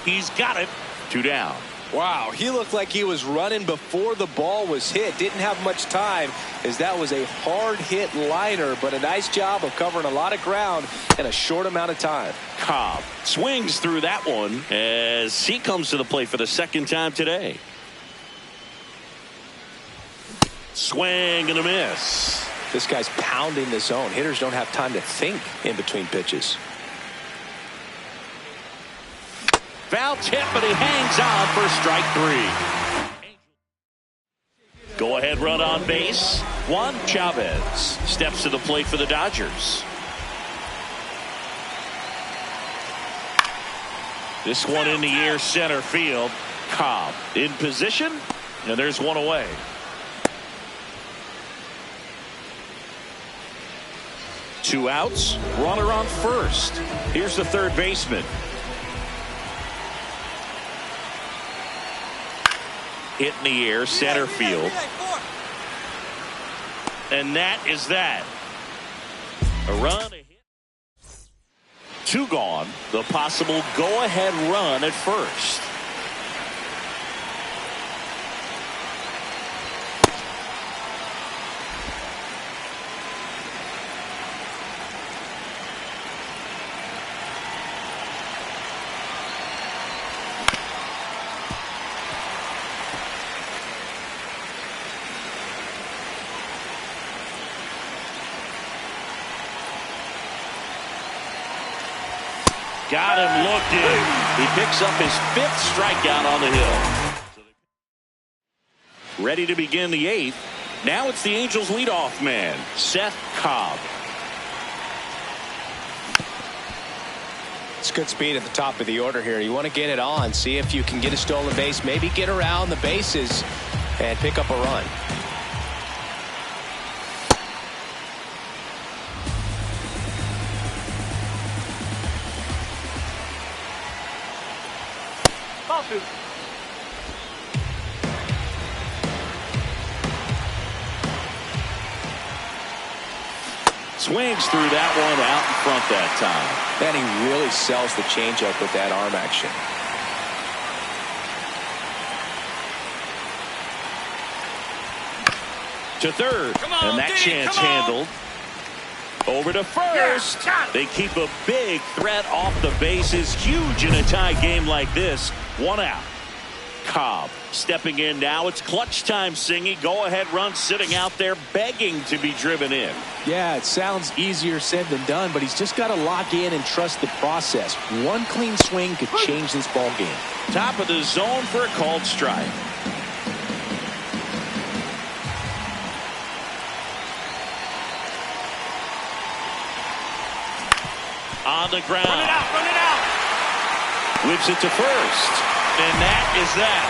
He's got it. 2 down. Wow, he looked like he was running before the ball was hit. Didn't have much time, as that was a hard hit liner, but a nice job of covering a lot of ground in a short amount of time. Cobb swings through that one as he comes to the plate for the second time today. Swing and a miss. This guy's pounding the zone. Hitters don't have time to think in between pitches. Foul tip, but he hangs on for strike 3. Go ahead run on base. Juan Chavez steps to the plate for the Dodgers. This one in the air, center field. Cobb in position, and there's one away. Two outs, runner on first. Here's the third baseman. Hit in the air, center field. And that is that. A run, a hit. 2 gone. The possible go-ahead run at first. Got him looking. He picks up his 5th strikeout on the hill. Ready to begin the 8th. Now it's the Angels leadoff man, Szen Cobb. It's good speed at the top of the order here. You want to get it on, see if you can get a stolen base, maybe get around the bases and pick up a run. Swings through that one out in front that time. And he really sells the changeup with that arm action. To third, and that chance handled. Over to first. They keep a big threat off the bases. Huge in a tie game like this. 1 out. Cobb stepping in now. It's clutch time, Singy. Go ahead run sitting out there begging to be driven in. Yeah, it sounds easier said than done, but he's just got to lock in and trust the process. One clean swing could change this ball game. Top of the zone for a called strike. On the ground. Run it out, run it out. Whips it to first. And that is that.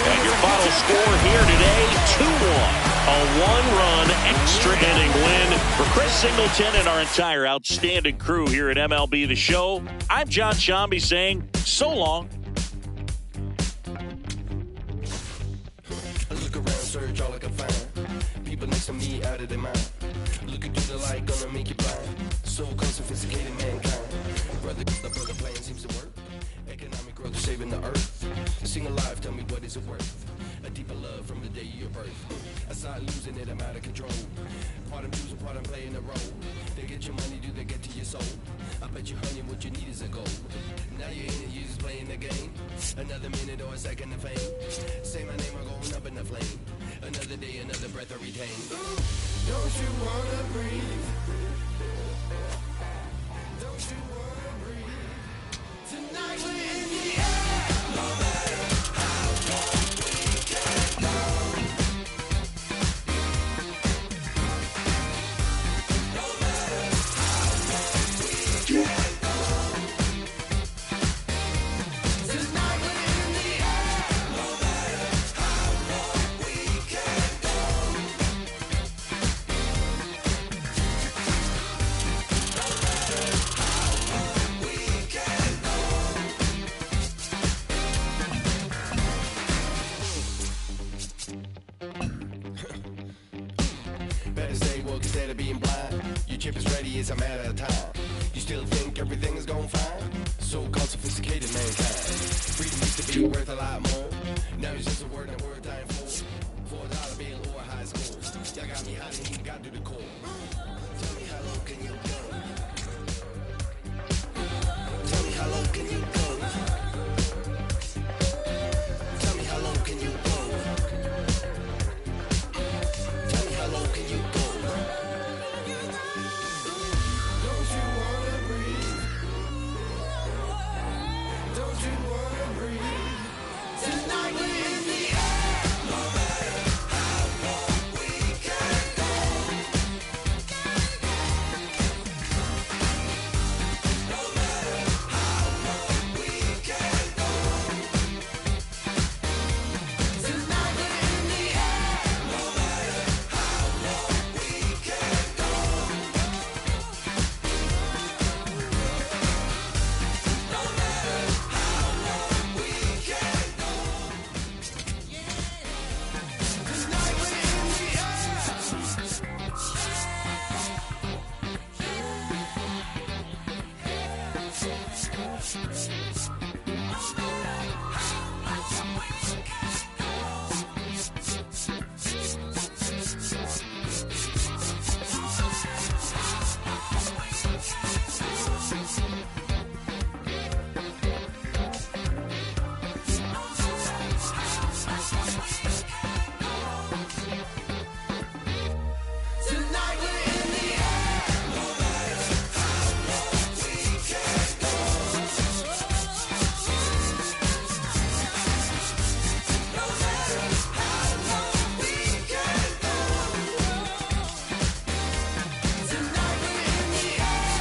And your final score here today, 2-1. A 1-run extra inning win for Chris Singleton and our entire outstanding crew here at MLB The Show. I'm John Shambi saying so long. Look around, search all I can find. People next to me out of their mind. Looking through the light, gonna make you blind. So sophisticated mankind. Brother, the plan seems to work. Economic growth saving the earth. Sing alive, tell me what is it worth? A deeper love from the day of your birth. I start losing it, I'm out of control. Part I'm choosing, part I'm playing a role. They get your money, do they get to your soul? I bet you, honey, what you need is a goal. Now you're in it, you're just playing the game. Another minute or a second of fame. Say my name, I'm going up in the flame. Another day, another breath I retain. Don't you wanna breathe? Don't you wanna breathe? Tonight we're in the air. No matter how far we can go. No matter how far we can go. Tonight we're in the air. No matter how far we can go. instead of being blind. Your chip is ready, it's a matter of time. You still think everything is going fine? So-called sophisticated mankind. Freedom used to be worth a lot more. Now it's just a word and a word dying for. $4 bill or a high school. Y'all got me hot and you got to the core. Tell me how low can you go? Tell me how low can you go? Tell me how low can you go? Tell me how low can you go? Don't you wanna breathe? Don't you wanna breathe? Tonight we're in the air. No matter how low we can go. No matter how low we can go. Tonight we're in the air. No matter how low we can go. No matter how low we can go. Tonight we're in the Tonight we're in the air. No matter how low we can go. No matter how low we can go. Tonight we're in the air.